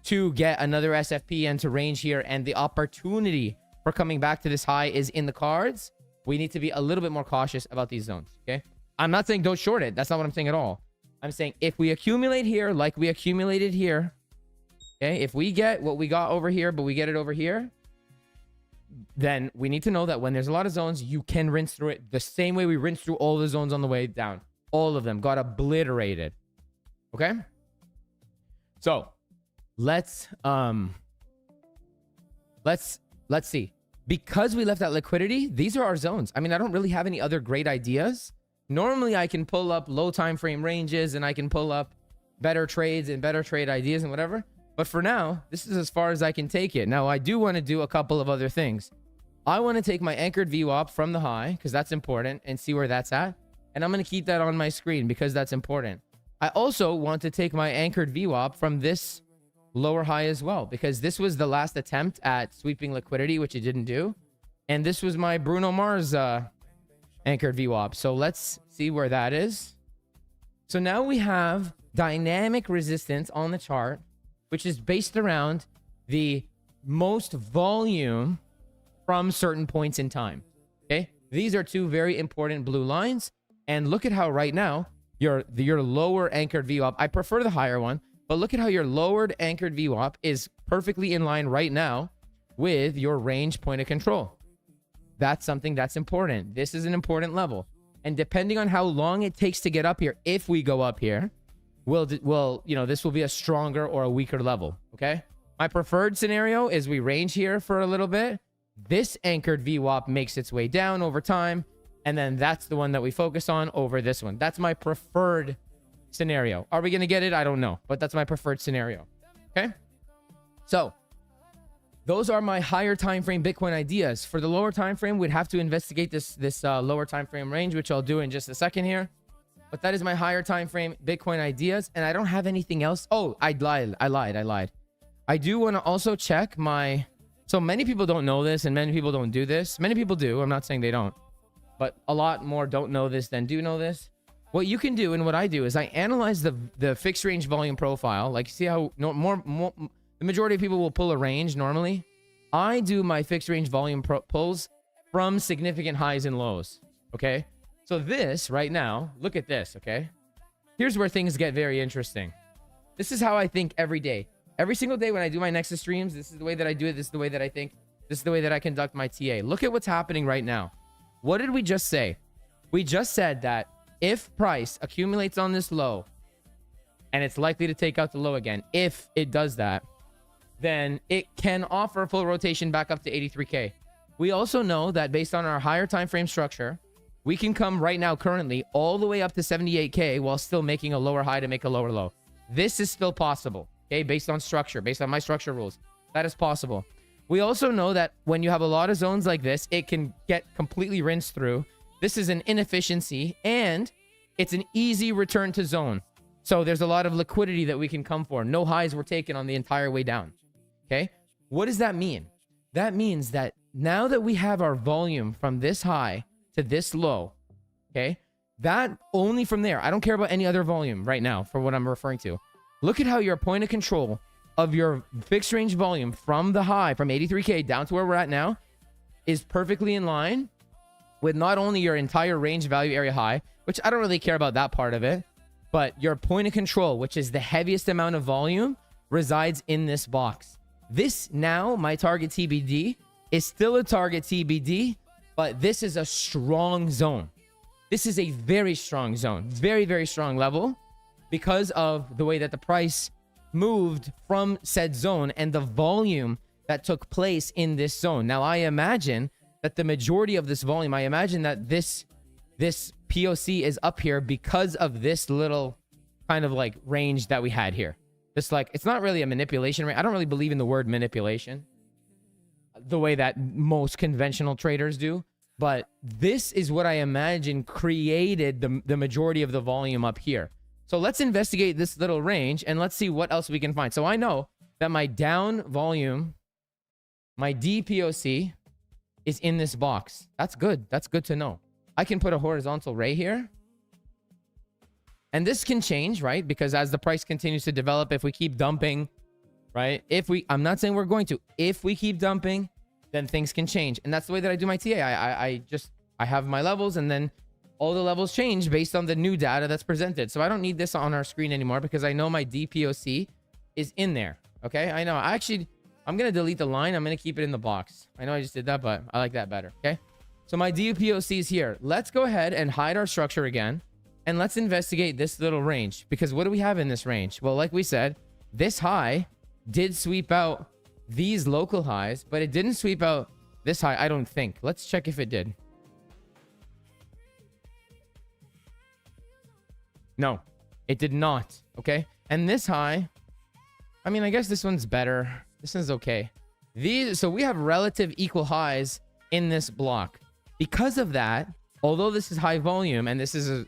to get another SFP and to range here, and the opportunity for coming back to this high is in the cards, we need to be a little bit more cautious about these zones, okay? I'm not saying don't short it. That's not what I'm saying at all. I'm saying if we accumulate here like we accumulated here, okay? If we get what we got over here, but we get it over here, then we need to know that when there's a lot of zones, you can rinse through it the same way we rinsed through all the zones on the way down. All of them got obliterated. Okay? So, let's see. Because we left that liquidity, these are our zones. I mean, I don't really have any other great ideas. Normally, I can pull up low time frame ranges and I can pull up better trades and better trade ideas and whatever. But for now, this is as far as I can take it. Now, I do want to do a couple of other things. I want to take my anchored VWAP from the high, because that's important, and see where that's at. And I'm going to keep that on my screen because that's important. I also want to take my anchored VWAP from this lower high as well, because this was the last attempt at sweeping liquidity, which it didn't do. And this was my Bruno Mars anchored VWAP. So let's see where that is. So now we have dynamic resistance on the chart, which is based around the most volume from certain points in time. Okay, these are two very important blue lines. And look at how right now your lower anchored VWAP, I prefer the higher one, but look at how your lowered anchored VWAP is perfectly in line right now with your range point of control. That's something that's important. This is an important level. And depending on how long it takes to get up here, if we go up here, this will be a stronger or a weaker level. Okay. My preferred scenario is we range here for a little bit. This anchored VWAP makes its way down over time. And then that's the one that we focus on over this one. That's my preferred scenario. Are we going to get it? I don't know. But that's my preferred scenario. Okay. So those are my higher time frame Bitcoin ideas. For the lower time frame, we'd have to investigate this lower time frame range, which I'll do in just a second here. But that is my higher time frame Bitcoin ideas, and I don't have anything else. Oh, I lied. I do want to also check my. So many people don't know this, and many people don't do this. Many people do. I'm not saying they don't, but a lot more don't know this than do know this. What you can do, and what I do, is I analyze the fixed range volume profile. Like, see how the majority of people will pull a range normally. I do my fixed range volume pulls from significant highs and lows. Okay. So this right now, look at this. Okay. Here's where things get very interesting. This is how I think every day. Every single day when I do my Nexus streams, this is the way that I do it. This is the way that I think. This is the way that I conduct my TA. Look at what's happening right now. What did we just say? We just said that if price accumulates on this low, and it's likely to take out the low again, if it does that, then it can offer a full rotation back up to 83K. We also know that based on our higher time frame structure, we can come right now currently all the way up to 78K while still making a lower high to make a lower low. This is still possible. Okay, based on structure, based on my structure rules, that is possible. We also know that when you have a lot of zones like this, it can get completely rinsed through. This is an inefficiency, and it's an easy return to zone. So there's a lot of liquidity that we can come for. No highs were taken on the entire way down. Okay, what does that mean? That means that now that we have our volume from this high to this low, okay, that only from there, I don't care about any other volume right now for what I'm referring to. Look at how your point of control of your fixed range volume from the high, from 83K down to where we're at now, is perfectly in line with not only your entire range value area high, which I don't really care about that part of it, but your point of control, which is the heaviest amount of volume, resides in this box. This now, my target TBD, is still a target TBD, but this is a strong zone. This is a very strong zone, very, very strong level, because of the way that the price moved from said zone and the volume that took place in this zone. Now, I imagine that the majority of this volume, I imagine that this POC is up here because of this little kind of like range that we had here. This, like, it's not really a manipulation range. I don't really believe in the word manipulation the way that most conventional traders do. But this is what I imagine created the majority of the volume up here. So let's investigate this little range and let's see what else we can find. So I know that my down volume, my DPOC, is in this box. That's good. That's good to know. I can put a horizontal ray here. And this can change, right? Because as the price continues to develop, if we keep dumping, right? I'm not saying we're going to. If we keep dumping, then things can change. And that's the way that I do my TA. I have my levels, and then all the levels change based on the new data that's presented. So I don't need this on our screen anymore because I know my DPOC is in there. Okay, I know. I'm going to delete the line. I'm going to keep it in the box. I know I just did that, but I like that better. Okay, so my DPOC is here. Let's go ahead and hide our structure again. And let's investigate this little range. Because what do we have in this range? Well, like we said, this high did sweep out these local highs, but it didn't sweep out this high, I don't think. Let's check if it did. No, it did not. Okay. And this high, I mean, I guess this one's better. This one's okay. So we have relative equal highs in this block. Because of that, although this is high volume and this is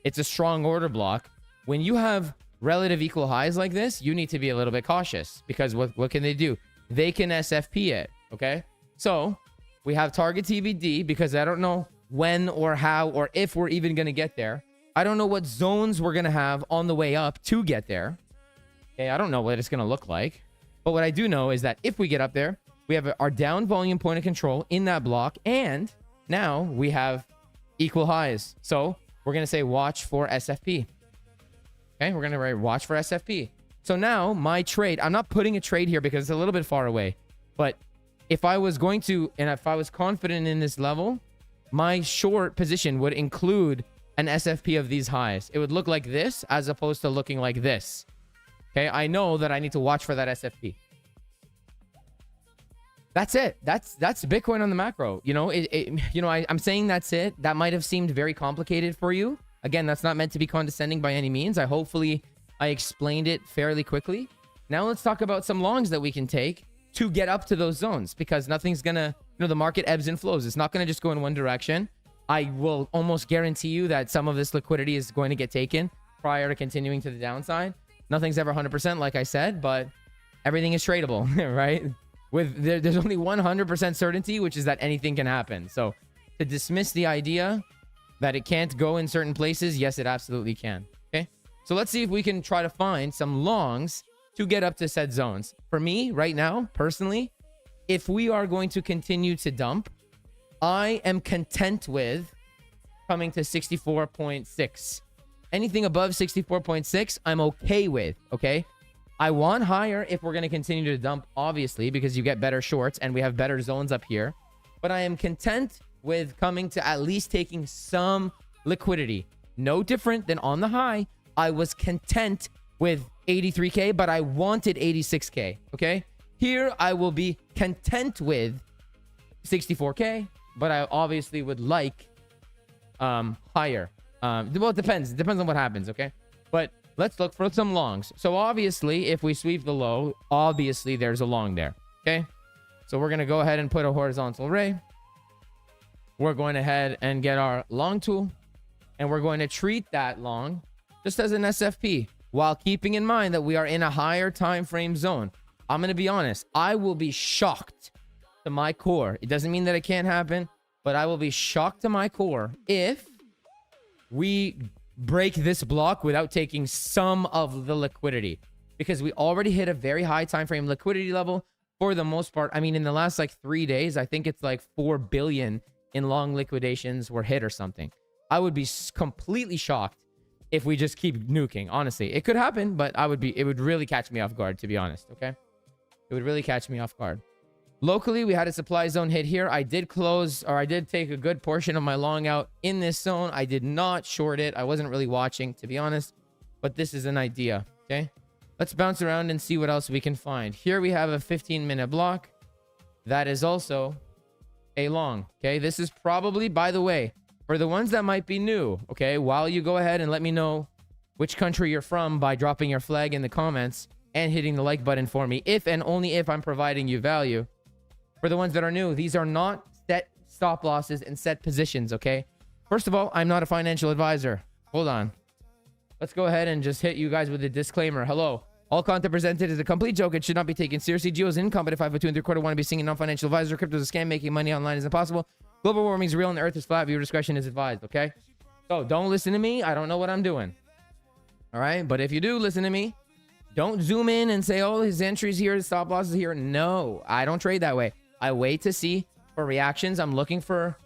it's a strong order block, when you have relative equal highs like this, you need to be a little bit cautious because what can they do? They can SFP it. Okay. So we have target TBD because I don't know when or how or if we're even going to get there. I don't know what zones we're going to have on the way up to get there. Okay, I don't know what it's going to look like. But what I do know is that if we get up there, we have our down volume point of control in that block. And now we have equal highs. So we're going to say watch for SFP. Okay, we're going to write watch for SFP. So now my trade, I'm not putting a trade here because it's a little bit far away. But if I was going to, and if I was confident in this level, my short position would include an SFP of these highs. It would look like this as opposed to looking like this. Okay, I know that I need to watch for that SFP. That's it. That's Bitcoin on the macro. You know, I'm saying that's it. That might have seemed very complicated for you. Again, that's not meant to be condescending by any means. Hopefully I explained it fairly quickly. Now let's talk about some longs that we can take to get up to those zones, because nothing's gonna, the market ebbs and flows. It's not gonna just go in one direction. I will almost guarantee you that some of this liquidity is going to get taken prior to continuing to the downside. Nothing's ever 100%, like I said, but everything is tradable, right? There's only 100% certainty, which is that anything can happen. So to dismiss the idea that it can't go in certain places, yes, it absolutely can. Okay, so let's see if we can try to find some longs to get up to said zones. For me, right now, personally, if we are going to continue to dump, I am content with coming to 64.6. Anything above 64.6, I'm okay with, okay? I want higher if we're going to continue to dump, obviously, because you get better shorts and we have better zones up here. But I am content with coming to at least taking some liquidity. No different than on the high. I was content with 83K, but I wanted 86K, okay? Here, I will be content with 64K, but I obviously would like higher. Well, it depends. It depends on what happens, okay? But let's look for some longs. So obviously, if we sweep the low, obviously there's a long there, okay? So we're going to go ahead and put a horizontal ray. We're going ahead and get our long tool, and we're going to treat that long just as an SFP while keeping in mind that we are in a higher time frame zone. I'm going to be honest. I will be shocked to my core. It doesn't mean that it can't happen, but I will be shocked to my core if we break this block without taking some of the liquidity, because we already hit a very high time frame liquidity level for the most part. I mean, in the last like 3 days, I think it's like 4 billion in long liquidations were hit or something. I would be completely shocked if we just keep nuking. Honestly, it could happen, but it would really catch me off guard, to be honest. Okay, it would really catch me off guard. Locally, we had a supply zone hit here. I did take a good portion of my long out in this zone. I did not short it. I wasn't really watching, to be honest, but this is an idea. Okay, let's bounce around and see what else we can find. Here we have a 15-minute block. That is also a long. Okay, this is probably, by the way, for the ones that might be new, okay, while you go ahead and let me know which country you're from by dropping your flag in the comments and hitting the like button for me, if and only if I'm providing you value. For the ones that are new, these are not set stop losses and set positions, okay? First of all, I'm not a financial advisor. Hold on. Let's go ahead and just hit you guys with a disclaimer. Hello. All content presented is a complete joke. It should not be taken seriously. Geo is incompetent. 5 2 3/4 want to be singing non-financial advisor. Crypto is a scam. Making money online is impossible. Global warming is real and the earth is flat. Viewer discretion is advised, okay? So don't listen to me. I don't know what I'm doing. All right? But if you do listen to me, don't zoom in and say, oh, his entry's here, his stop loss is here. No, I don't trade that way. I wait to see for reactions. I'm looking for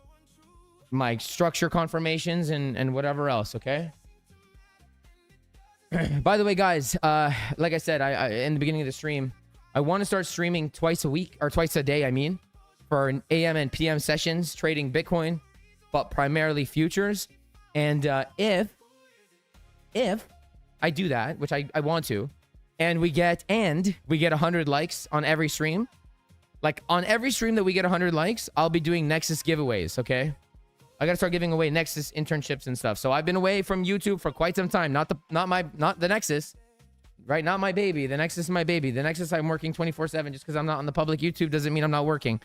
my structure confirmations and whatever else, okay? By the way, guys, like I said, I in the beginning of the stream, I want to start streaming twice a week, or twice a day, I mean, for an AM and PM sessions, trading Bitcoin, but primarily futures. And if I do that, which I want to, and we get 100 likes on every stream, like on every stream that we get 100 likes, I'll be doing Nexus giveaways, okay? I gotta start giving away Nexus internships and stuff. So I've been away from YouTube for quite some time. Not the Nexus, right? Not my baby. The Nexus is my baby. The Nexus, I'm working 24/7. Just because I'm not on the public YouTube doesn't mean I'm not working.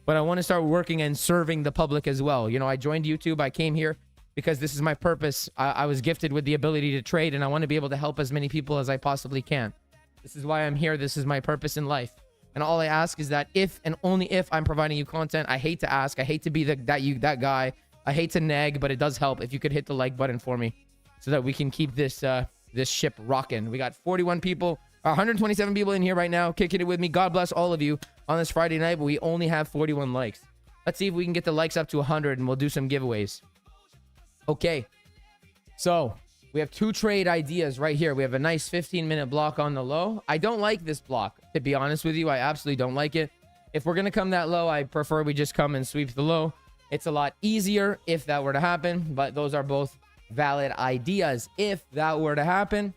But I want to start working and serving the public as well. You know, I joined YouTube. I came here because this is my purpose. I was gifted with the ability to trade, and I want to be able to help as many people as I possibly can. This is why I'm here. This is my purpose in life. And all I ask is that if and only if I'm providing you content, I hate to ask. I hate to be that guy. I hate to nag, but it does help if you could hit the like button for me so that we can keep this this ship rocking. We got 41 people, 127 people in here right now kicking it with me. God bless all of you on this Friday night, but we only have 41 likes. Let's see if we can get the likes up to 100 and we'll do some giveaways. Okay. So we have 2 trade ideas right here. We have a nice 15-minute block on the low. I don't like this block, to be honest with you. I absolutely don't like it. If we're going to come that low, I prefer we just come and sweep the low. It's a lot easier if that were to happen, but those are both valid ideas. If that were to happen,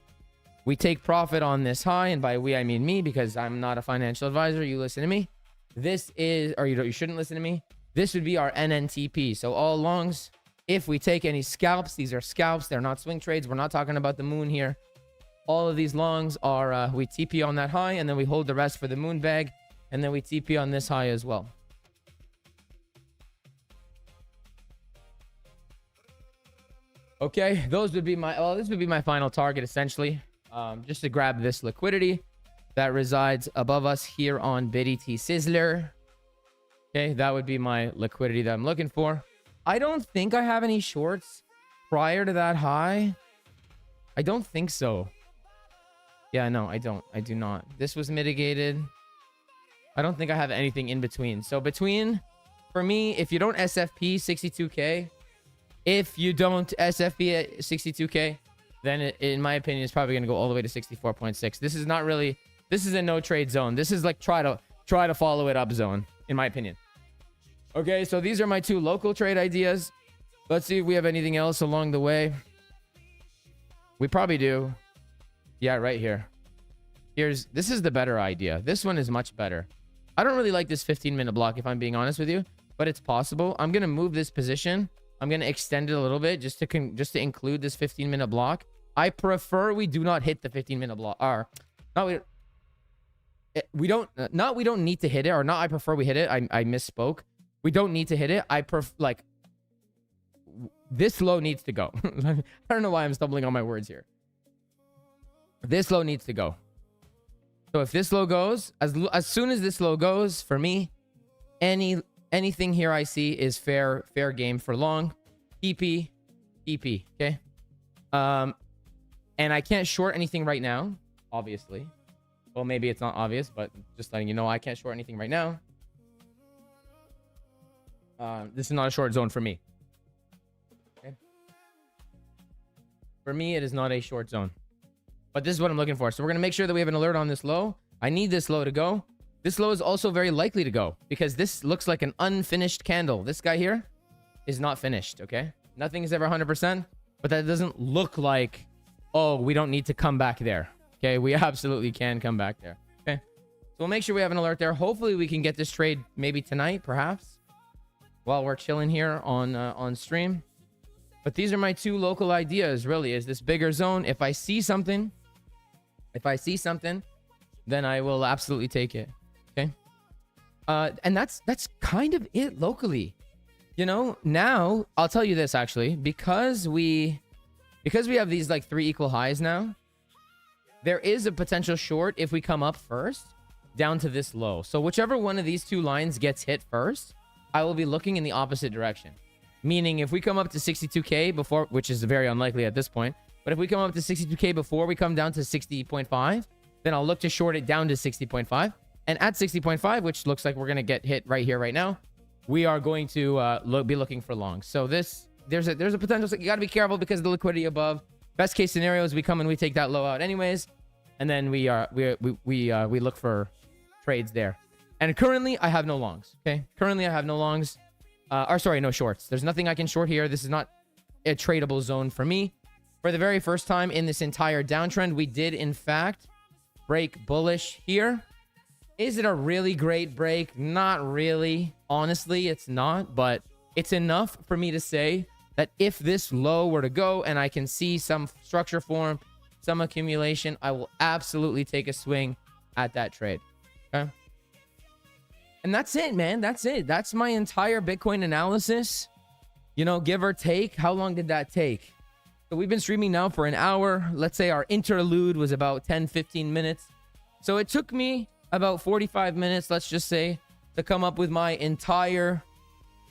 we take profit on this high, and by we, I mean me, because I'm not a financial advisor. You listen to me. This is, or you shouldn't listen to me. This would be our NNTP. So all longs, if we take any scalps, these are scalps. They're not swing trades. We're not talking about the moon here. All of these longs are, we TP on that high, and then we hold the rest for the moon bag. And then we TP on this high as well. Okay, those would be my, well, this would be my final target essentially. Just to grab this liquidity that resides above us here on BDT Sizzler. Okay, that would be my liquidity that I'm looking for. I don't think I have any shorts prior to that high. I don't think so. Yeah, no, I don't. I do not. This was mitigated. I don't think I have anything in between. So between, for me, if you don't SFP 62K, if you don't SFP at 62K, then in my opinion, it's probably going to go all the way to 64.6. This is not really, this is a no trade zone. This is like try to follow it up zone, in my opinion. Okay, so these are my two local trade ideas. Let's see if we have anything else along the way. We probably do. Yeah, right here. This is the better idea. This one is much better. I don't really like this 15-minute block, if I'm being honest with you, but it's possible. I'm going to move this position. I'm going to extend it a little bit just to include this 15-minute block. I prefer we do not hit the 15-minute block. Or we don't need to hit it, or not I prefer we hit it. I misspoke. We don't need to hit it. Like this low needs to go. I don't know why I'm stumbling on my words here. This low needs to go. So if this low goes, as soon as this low goes, for me, anything here I see is fair game for long. TP, okay? And I can't short anything right now, obviously. Well, maybe it's not obvious, but just letting you know, I can't short anything right now. This is not a short zone for me. Okay? For me, it is not a short zone. But this is what I'm looking for. So we're going to make sure that we have an alert on this low. I need this low to go. This low is also very likely to go because this looks like an unfinished candle. This guy here is not finished, okay? Nothing is ever 100%, but that doesn't look like, oh, we don't need to come back there. Okay, we absolutely can come back there. Okay, so we'll make sure we have an alert there. Hopefully we can get this trade maybe tonight, perhaps, while we're chilling here on stream. But these are my two local ideas, really, is this bigger zone. If I see something, then I will absolutely take it. Okay. And that's kind of it locally. You know, now I'll tell you this actually, because we have these like 3 equal highs now, there is a potential short if we come up first down to this low. So whichever one of these two lines gets hit first, I will be looking in the opposite direction. Meaning if we come up to 62K before, which is very unlikely at this point, but if we come up to 62K before we come down to 60.5, then I'll look to short it down to 60.5. And at 60.5, which looks like we're going to get hit right here, right now, we are going to be looking for long. So there's a potential. So you got to be careful because of the liquidity above. Best case scenario is we come and we take that low out anyways, and then we look for trades there. And currently I have no longs. Okay, currently I have no longs. No shorts. There's nothing I can short here. This is not a tradable zone for me. For the very first time in this entire downtrend, we did in fact break bullish here. Is it a really great break? Not really. Honestly, it's not, but it's enough for me to say that if this low were to go and I can see some structure form, some accumulation, I will absolutely take a swing at that trade. Okay. And that's it, man. That's it. That's my entire Bitcoin analysis. You know, give or take. How long did that take? So we've been streaming now for an hour. Let's say our interlude was about 10-15 minutes. So it took me about 45 minutes, let's just say, to come up with my entire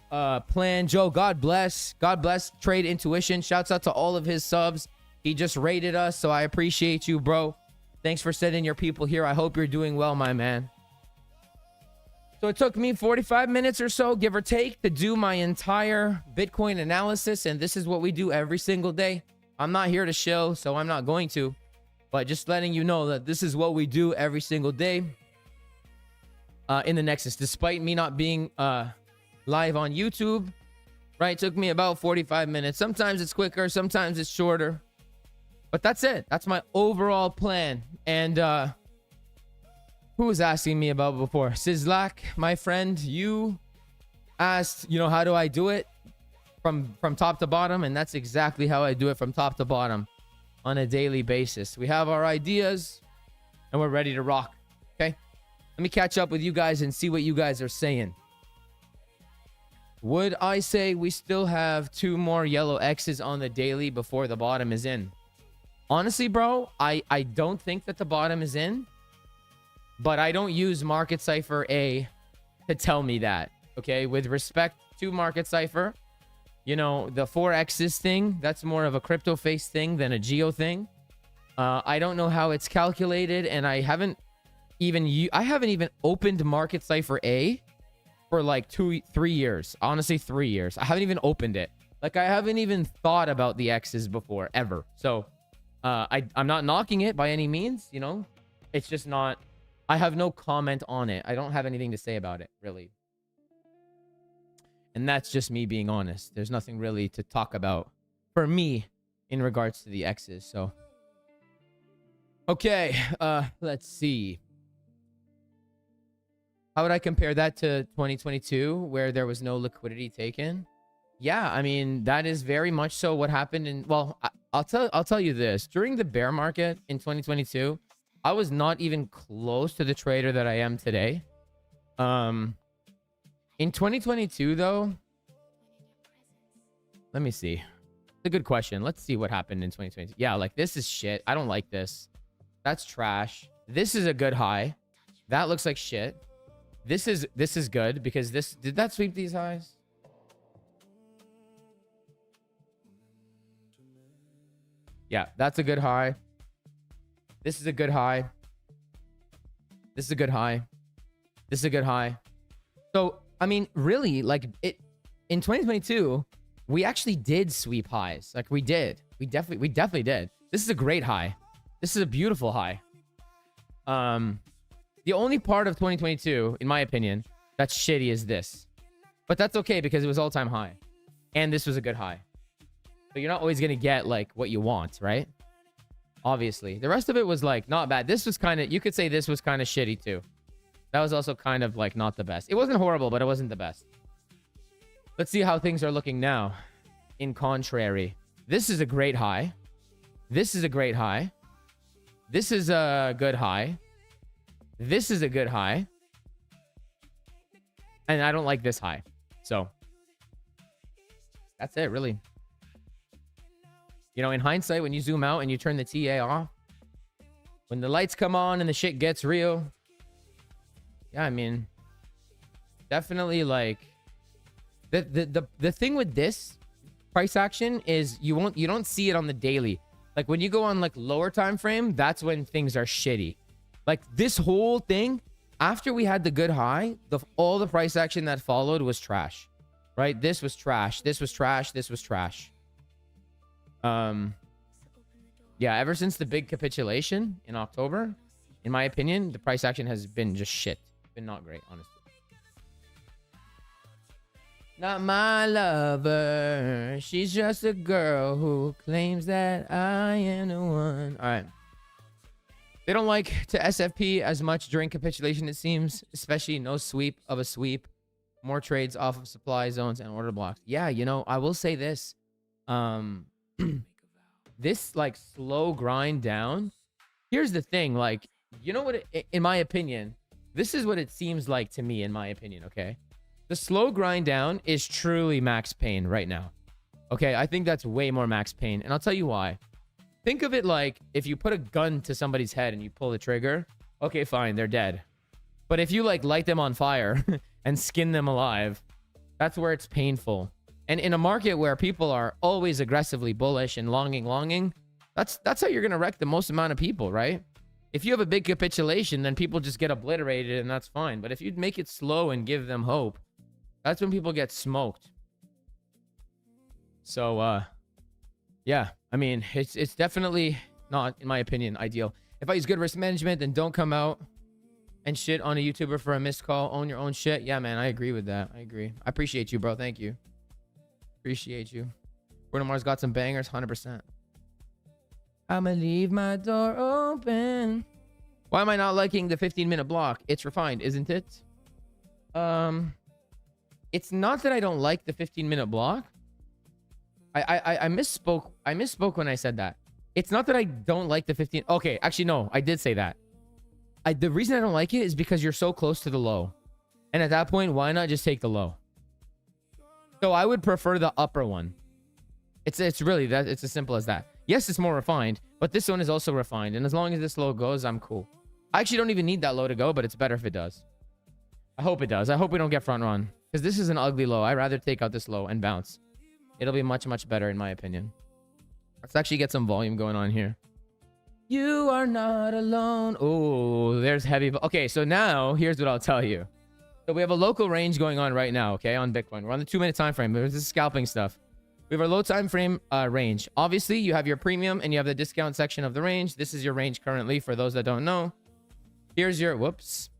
plan. Joe, God bless. God bless Trade Intuition. Shouts out to all of his subs. He just rated us, so I appreciate you, bro. Thanks for sending your people here. I hope you're doing well, my man. So it took me 45 minutes or so, give or take, to do my entire Bitcoin analysis. And this is what we do every single day. I'm not here to show, so I'm not going to. But just letting you know that this is what we do every single day in the Nexus. Despite me not being live on YouTube, right? It took me about 45 minutes. Sometimes it's quicker, sometimes it's shorter. But that's it. That's my overall plan. And who was asking me about before? Sizzlak, my friend, you asked, you know, how do I do it from top to bottom? And that's exactly how I do it from top to bottom on a daily basis. We have our ideas and we're ready to rock. Okay. Let me catch up with you guys and see what you guys are saying. Would I say we still have 2 more yellow X's on the daily before the bottom is in? Honestly, bro, I don't think that the bottom is in. But I don't use Market Cypher A to tell me that. Okay, with respect to Market Cypher, you know, the 4X's thing, that's more of a crypto face thing than a geo thing. I don't know how it's calculated, and I haven't even opened Market Cypher A for like 3 years. Honestly, 3 years. I haven't even opened it. Like, I haven't even thought about the X's before, ever. So, I'm not knocking it by any means, you know? It's just not... I have no comment on it. I don't have anything to say about it, really. And that's just me being honest. There's nothing really to talk about for me in regards to the X's, so... Okay, let's see. How would I compare that to 2022, where there was no liquidity taken? Yeah, I mean, that is very much so what happened in... Well, I'll tell you this. During the bear market in 2022... I was not even close to the trader that I am today. In 2022, though, let me see. It's a good question. Let's see what happened in 2022. Yeah, like, this is shit. I don't like this. That's trash. This is a good high. That looks like shit. This is good because this... Did that sweep these highs? Yeah, that's a good high. This is a good high. This is a good high. This is a good high. So, I mean, really, like, it in 2022, we actually did sweep highs. Like, we did. We definitely did. This is a great high. This is a beautiful high. The only part of 2022, in my opinion, that's shitty is this. But that's okay because it was all-time high. And this was a good high. So you're not always going to get, like, what you want, right? Obviously. The rest of it was, like, not bad. This was kind of... You could say this was kind of shitty, too. That was also kind of, like, not the best. It wasn't horrible, but it wasn't the best. Let's see how things are looking now. In contrary. This is a great high. This is a great high. This is a good high. This is a good high. And I don't like this high. So. That's it, really. You know, in hindsight, when you zoom out and you turn the TA off, when the lights come on and the shit gets real. Yeah, I mean, definitely, like, the thing with this price action is you don't see it on the daily. Like, when you go on, like, lower time frame, that's when things are shitty. Like, this whole thing, after we had the good high, all the price action that followed was trash. Right? This was trash. This was trash. This was trash. Yeah, ever since the big capitulation in October, in my opinion, the price action has been just shit. It's been not great, honestly. Not my lover. She's just a girl who claims that I am the one. All right. They don't like to SFP as much during capitulation, it seems. Especially no sweep of a sweep. More trades off of supply zones and order blocks. Yeah, you know, I will say this. This, like, slow grind down. Here's the thing. Like, you know what? In my opinion, this is what it seems like to me, in my opinion, okay? The slow grind down is truly max pain right now. Okay, I think that's way more max pain. And I'll tell you why. Think of it like if you put a gun to somebody's head and you pull the trigger. Okay, fine, they're dead. But if you, like, light them on fire and skin them alive, that's where it's painful. And in a market where people are always aggressively bullish and longing, that's how you're going to wreck the most amount of people, right? If you have a big capitulation, then people just get obliterated and that's fine. But if you make it slow and give them hope, that's when people get smoked. So, yeah, I mean, it's definitely not, in my opinion, ideal. If I use good risk management, then don't come out and shit on a YouTuber for a missed call. Own your own shit. Yeah, man, I agree with that. I agree. I appreciate you, bro. Thank you. Appreciate you. Bruno Mars got some bangers, 100%. I'ma leave my door open. Why am I not liking the 15-minute block? It's refined, isn't it? It's not that I don't like the 15-minute block. I misspoke. I misspoke when I said that. It's not that I don't like the 15. Okay, actually, no, I did say that. the reason I don't like it is because you're so close to the low. And at that point, why not just take the low? So I would prefer the upper one. It's really that. It's as simple as that. Yes, it's more refined, but this one is also refined. And as long as this low goes, I'm cool. I actually don't even need that low to go, but it's better if it does. I hope it does. I hope we don't get front run, because this is an ugly low. I'd rather take out this low and bounce. It'll be much, much better in my opinion. Let's actually get some volume going on here. You are not alone. Oh, there's heavy. Okay, so now here's what I'll tell you. So we have a local range going on right now, okay, on Bitcoin. We're on the 2-minute time frame. This is scalping stuff. We have our low time frame range. Obviously, you have your premium and you have the discount section of the range. This is your range currently for those that don't know. Here's your, whoops.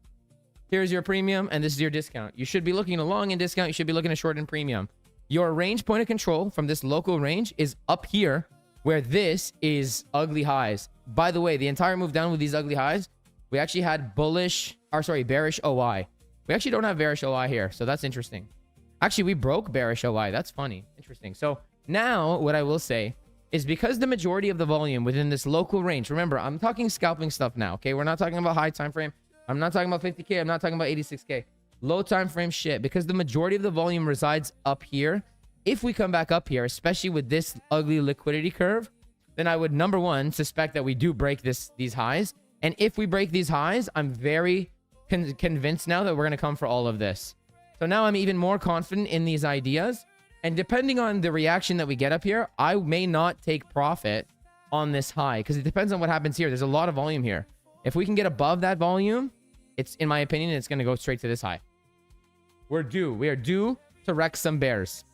Here's your premium and this is your discount. You should be looking at long in discount. You should be looking at short in premium. Your range point of control from this local range is up here where this is ugly highs. By the way, the entire move down with these ugly highs, we actually had bearish OI. We actually don't have bearish OI here, so that's interesting. Actually, we broke bearish OI. That's funny. Interesting. So now what I will say is because the majority of the volume within this local range, remember, I'm talking scalping stuff now, okay? We're not talking about high time frame. I'm not talking about 50K. I'm not talking about 86K. Low time frame shit. Because the majority of the volume resides up here. If we come back up here, especially with this ugly liquidity curve, then I would, number one, suspect that we do break these highs. And if we break these highs, I'm very convinced now that we're going to come for all of this. So now I'm even more confident in these ideas. And depending on the reaction that we get up here, I may not take profit on this high because it depends on what happens here. There's a lot of volume here. If we can get above that volume, it's, in my opinion, it's going to go straight to this high. We are due to wreck some bears.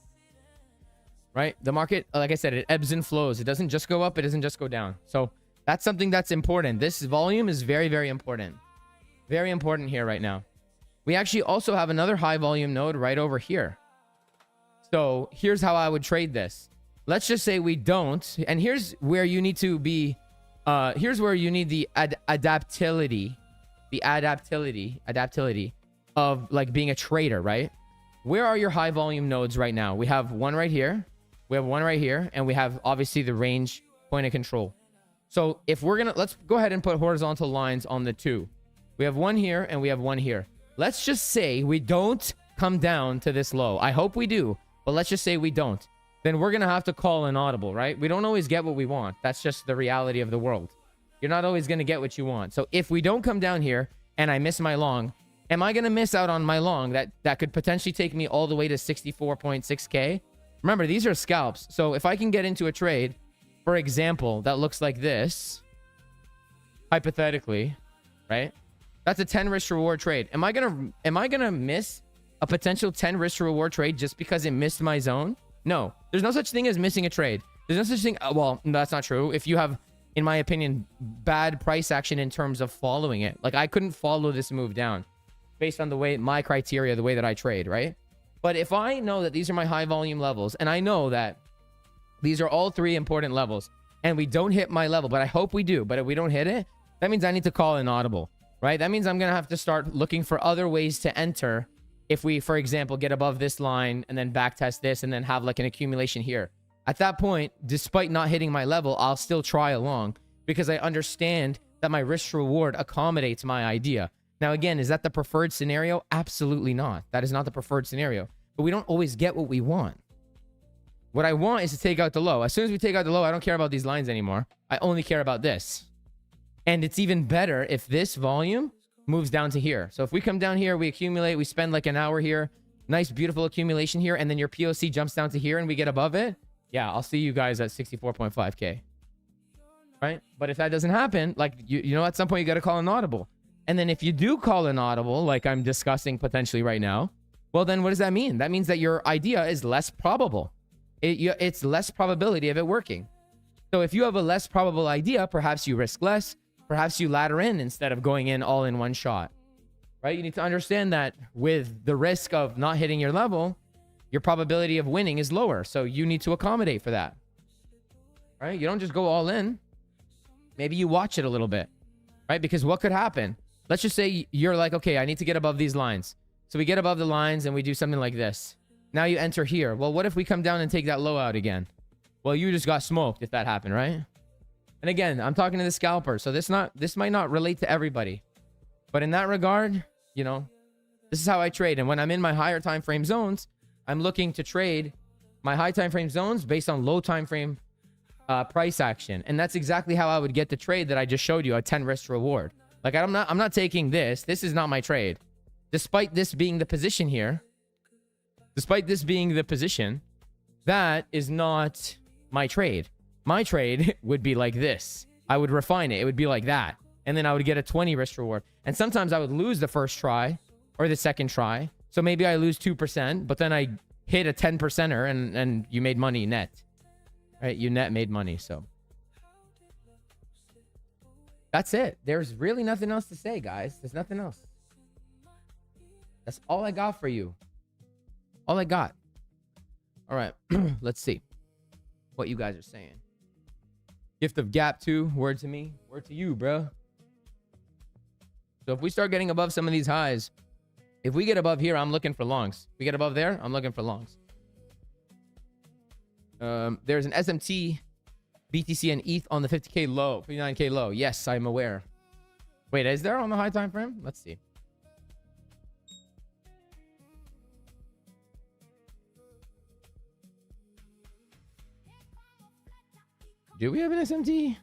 Right? The market, like I said, it ebbs and flows. It doesn't just go up. It doesn't just go down. So that's something that's important. This volume is very, very important. Very important here right now. We actually also have another high volume node right over here. So here's how I would trade this. Let's just say we don't. And here's where you need to be. Here's where you need the adaptility. The adaptility of like being a trader, right? Where are your high volume nodes right now? We have one right here. We have one right here. And we have obviously the range point of control. So if we're going to, let's go ahead and put horizontal lines on the two. We have one here and we have one here. Let's just say we don't come down to this low. I hope we do, but let's just say we don't. Then we're going to have to call an audible, right? We don't always get what we want. That's just the reality of the world. You're not always going to get what you want. So if we don't come down here and I miss my long, am I going to miss out on my long that could potentially take me all the way to 64.6K? Remember, these are scalps. So if I can get into a trade, for example, that looks like this, hypothetically, right? That's a 10 risk reward trade. Am I gonna miss a potential 10 risk reward trade just because it missed my zone? No. There's no such thing as missing a trade. There's no such thing. Well, no, that's not true. If you have, in my opinion, bad price action in terms of following it. Like I couldn't follow this move down based on the way my criteria, the way that I trade, right? But if I know that these are my high volume levels and I know that these are all three important levels and we don't hit my level, but I hope we do. But if we don't hit it, that means I need to call an audible. Right? That means I'm going to have to start looking for other ways to enter if we, for example, get above this line and then backtest this and then have like an accumulation here. At that point, despite not hitting my level, I'll still try along because I understand that my risk reward accommodates my idea. Now, again, is that the preferred scenario? Absolutely not. That is not the preferred scenario. But we don't always get what we want. What I want is to take out the low. As soon as we take out the low, I don't care about these lines anymore. I only care about this. And it's even better if this volume moves down to here. So if we come down here, we accumulate, we spend like an hour here, nice, beautiful accumulation here, and then your POC jumps down to here and we get above it. Yeah, I'll see you guys at 64.5K. Right? But if that doesn't happen, like, you know, at some point you got to call an audible. And then if you do call an audible, like I'm discussing potentially right now, well, then what does that mean? That means that your idea is less probable. It's less probability of it working. So if you have a less probable idea, perhaps you risk less. Perhaps you ladder in instead of going in all in one shot, right? You need to understand that with the risk of not hitting your level, your probability of winning is lower. So you need to accommodate for that, right? You don't just go all in. Maybe you watch it a little bit, right? Because what could happen? Let's just say you're like, okay, I need to get above these lines. So we get above the lines and we do something like this. Now you enter here. Well, what if we come down and take that low out again? Well, you just got smoked if that happened, right? And again, I'm talking to the scalper, so this might not relate to everybody. But in that regard, you know, this is how I trade. And when I'm in my higher time frame zones, I'm looking to trade my high time frame zones based on low time frame price action. And that's exactly how I would get the trade that I just showed you, a 10 risk reward. Like I'm not taking this. This is not my trade. Despite this being the position here, that is not my trade. My trade would be like this. I would refine it. It would be like that. And then I would get a 20 risk reward. And sometimes I would lose the first try or the second try. So maybe I lose 2%, but then I hit a 10%er and you made money net. Right? You net made money. So that's it. There's really nothing else to say, guys. There's nothing else. That's all I got for you. All I got. All right. Let's see what you guys are saying. Gift of gap 2. Word to me. Word to you, bro. So if we start getting above some of these highs, if we get above here, I'm looking for longs. If we get above there, I'm looking for longs. There's an SMT, BTC, and ETH on the 50K low, 59K low. Yes, I'm aware. Wait, is there on the high time frame? Let's see. Do we have an SMT?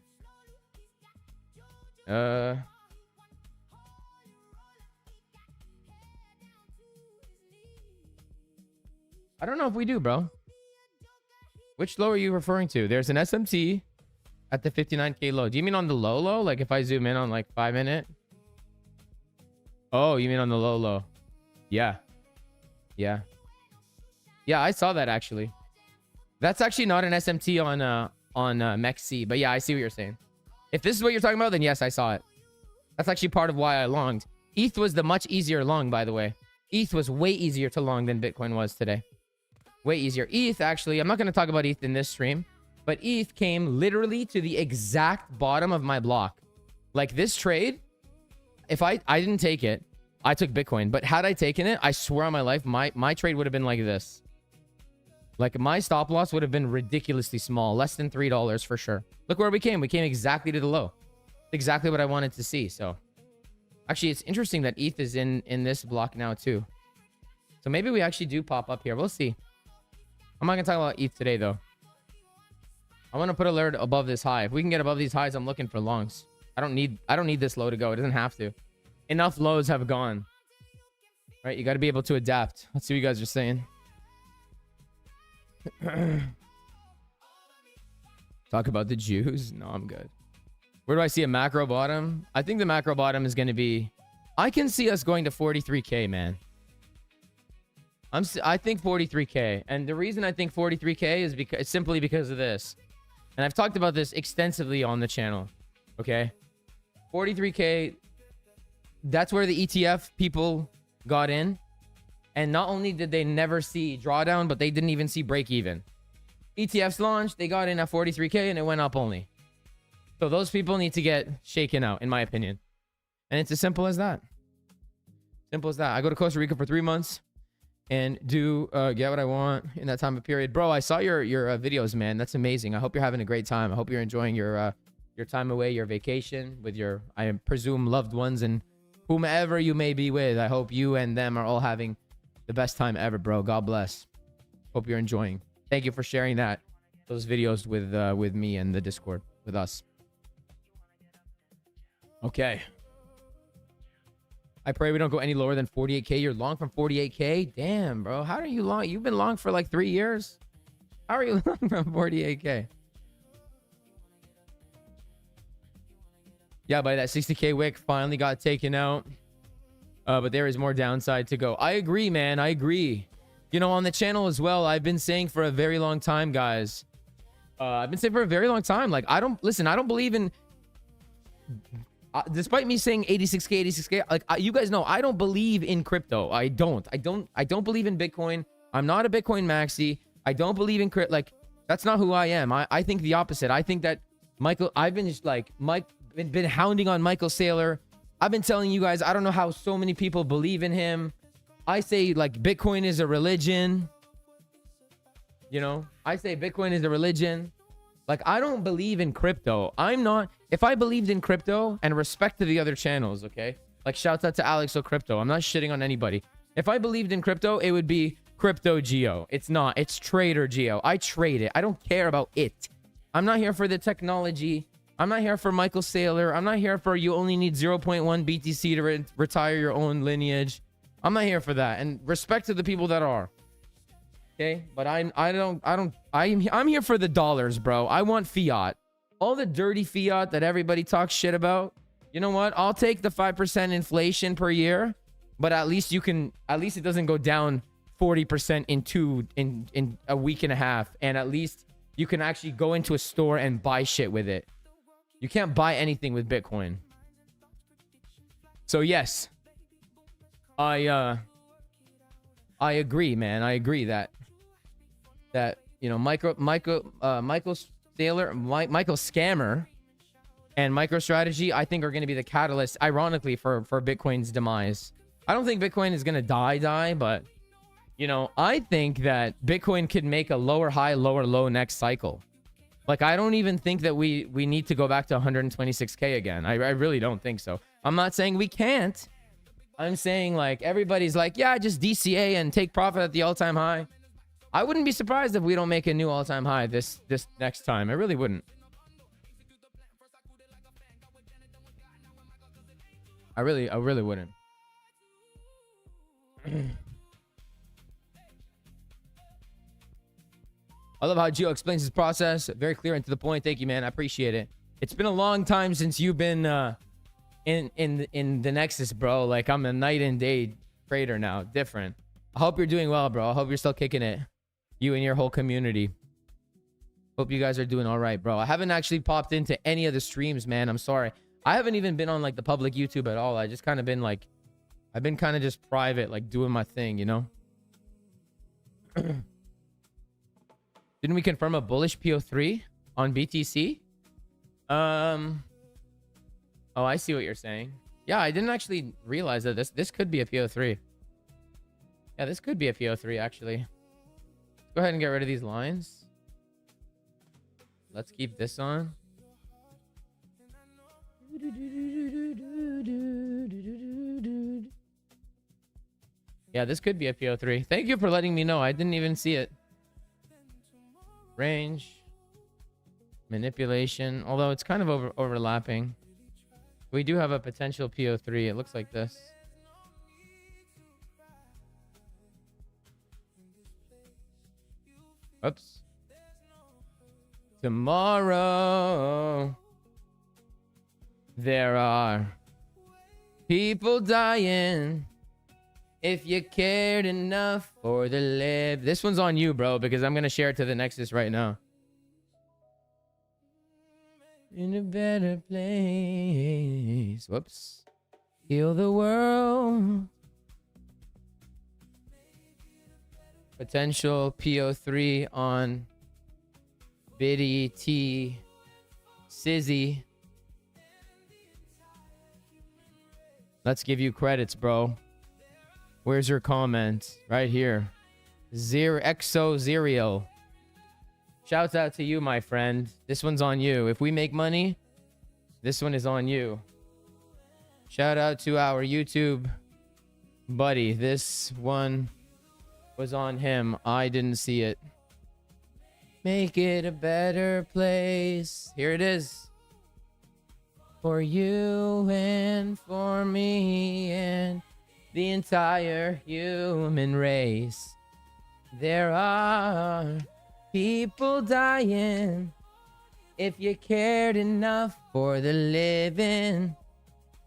I don't know if we do, bro. Which low are you referring to? There's an SMT at the 59K low. Do you mean on the low? Like if I zoom in on like 5 minute? Oh, you mean on the low? Yeah. Yeah. Yeah, I saw that actually. That's actually not an SMT on MEXC, but yeah, I see what you're saying. If this is what you're talking about, then yes, I saw it. That's actually part of why I longed. ETH was the much easier long, by the way. ETH was way easier to long than Bitcoin was today. Way easier. ETH, actually, I'm not going to talk about ETH in this stream, but ETH came literally to the exact bottom of my block. Like this trade, if I didn't take it, I took Bitcoin, but had I taken it, I swear on my life, my trade would have been like this. Like my stop loss would have been ridiculously small, less than $3 for sure. Look where we came. We came exactly to the low. Exactly what I wanted to see. So actually, it's interesting that ETH is in this block now too. So maybe we actually do pop up here. We'll see. I'm not gonna talk about ETH today though. I want to put alert above this high. If we can get above these highs, I'm looking for longs. I don't need this low to go. It doesn't have to. Enough lows have gone. Right? You got to be able to adapt. Let's see what you guys are saying. Talk about the Jews. No, I'm good. Where do I see a macro bottom? I think the macro bottom is going to be... I can see us going to 43K, man. I think 43K. And the reason I think 43K is because simply because of this. And I've talked about this extensively on the channel. Okay? 43K, that's where the ETF people got in. And not only did they never see drawdown, but they didn't even see break even. ETFs launched, they got in at 43K and it went up only. So those people need to get shaken out, in my opinion. And it's as simple as that. Simple as that. I go to Costa Rica for 3 months and do get what I want in that time of period. Bro, I saw your videos, man. That's amazing. I hope you're having a great time. I hope you're enjoying your time away, your vacation with your, I presume, loved ones and whomever you may be with. I hope you and them are all having the best time ever, bro. God bless. Hope you're enjoying. Thank you for sharing those videos with me and the Discord with us. Okay. I pray we don't go any lower than 48K. You're long from 48K? Damn, bro. How are you long? You've been long for like 3 years. How are you long from 48K? Yeah, but that 60K wick finally got taken out. But there is more downside to go. I agree, man. I agree. You know, on the channel as well, I've been saying for a very long time, guys. I've been saying for a very long time. Like, I don't believe in... despite me saying 86K, like you guys know, I don't believe in crypto. I don't believe in Bitcoin. I'm not a Bitcoin maxi. I don't believe in crypto. Like, that's not who I am. I think the opposite. I think that I've been just like, been hounding on Michael Saylor. I've been telling you guys, I don't know how so many people believe in him. I say like Bitcoin is a religion. You know, I say Bitcoin is a religion. Like, I don't believe in crypto. I'm not... If I believed in crypto, and respect to the other channels, okay? Like, shouts out to Alex Crypto. I'm not shitting on anybody. If I believed in crypto, it would be Crypto Geo. It's not. It's Trader Geo. I trade it. I don't care about it. I'm not here for the technology. I'm not here for Michael Saylor. I'm not here for you only need 0.1 BTC to retire your own lineage. I'm not here for that. And respect to the people that are. Okay? But I'm here for the dollars, bro. I want fiat. All the dirty fiat that everybody talks shit about. You know what? I'll take the 5% inflation per year, but at least it doesn't go down 40% in a week and a half, and at least you can actually go into a store and buy shit with it. You can't buy anything with Bitcoin. So yes, I agree, man. I agree that you know Michael Saylor, Michael Scammer, and MicroStrategy, I think, are going to be the catalyst, ironically, for Bitcoin's demise. I don't think Bitcoin is going to die, but you know, I think that Bitcoin could make a lower high, lower low next cycle. Like, I don't even think that we need to go back to 126K again. I really don't think so. I'm not saying we can't. I'm saying, like, everybody's like, yeah, just DCA and take profit at the all-time high. I wouldn't be surprised if we don't make a new all-time high this next time. I really wouldn't. I really wouldn't. I love how Gio explains his process. Very clear and to the point. Thank you, man. I appreciate it. It's been a long time since you've been in the Nexus, bro. Like, I'm a night and day trader now. Different. I hope you're doing well, bro. I hope you're still kicking it. You and your whole community. Hope you guys are doing all right, bro. I haven't actually popped into any of the streams, man. I'm sorry. I haven't even been on, like, the public YouTube at all. I just kind of been, like... I've been kind of just private, like, doing my thing, you know? Didn't we confirm a bullish PO3 on BTC? Oh, I see what you're saying. Yeah, I didn't actually realize that this could be a PO3. Yeah, this could be a PO3, actually. Go ahead and get rid of these lines. Let's keep this on. Yeah, this could be a PO3. Thank you for letting me know. I didn't even see it. Range. Manipulation. Although it's kind of overlapping. We do have a potential PO3. It looks like this. Oops. Tomorrow there are people dying. If you cared enough for the live. This one's on you, bro, because I'm gonna share it to the Nexus right now. In a better place. Whoops. Heal the world. Potential PO3 on Biddy T Sizzy. Let's give you credits, bro. Where's your comment? Right here. Exo Zerial. Shouts out to you, my friend. This one's on you. If we make money, this one is on you. Shout out to our YouTube buddy. This one was on him. I didn't see it. Make it a better place. Here it is. For you and for me and the entire human race. There are people dying. If you cared enough for the living,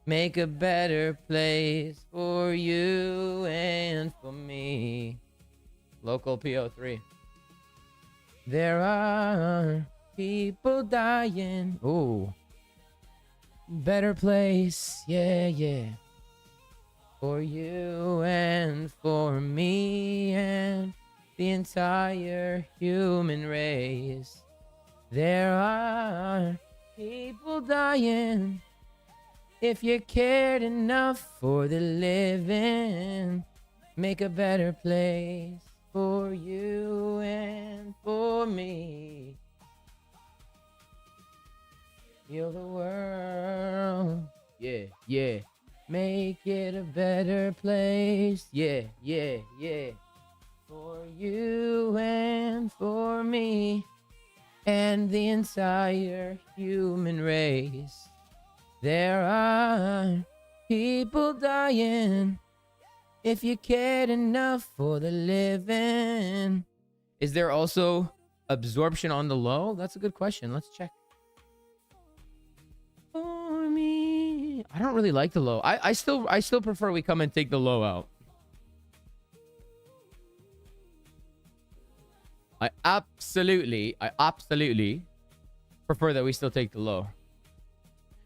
make a better place for you and for me. Local PO3. There are people dying. Ooh. Better place. Yeah, yeah. For you and for me and the entire human race. There are people dying. If you cared enough for the living, make a better place for you and for me. Heal the world. Yeah, yeah. Make it a better place. Yeah, yeah, yeah. For you and for me and the entire human race. There are people dying. If you cared enough for the living. Is there also absorption on the low? That's a good question. Let's check. For me. I don't really like the low. I still prefer we come and take the low out. I absolutely prefer that we still take the low.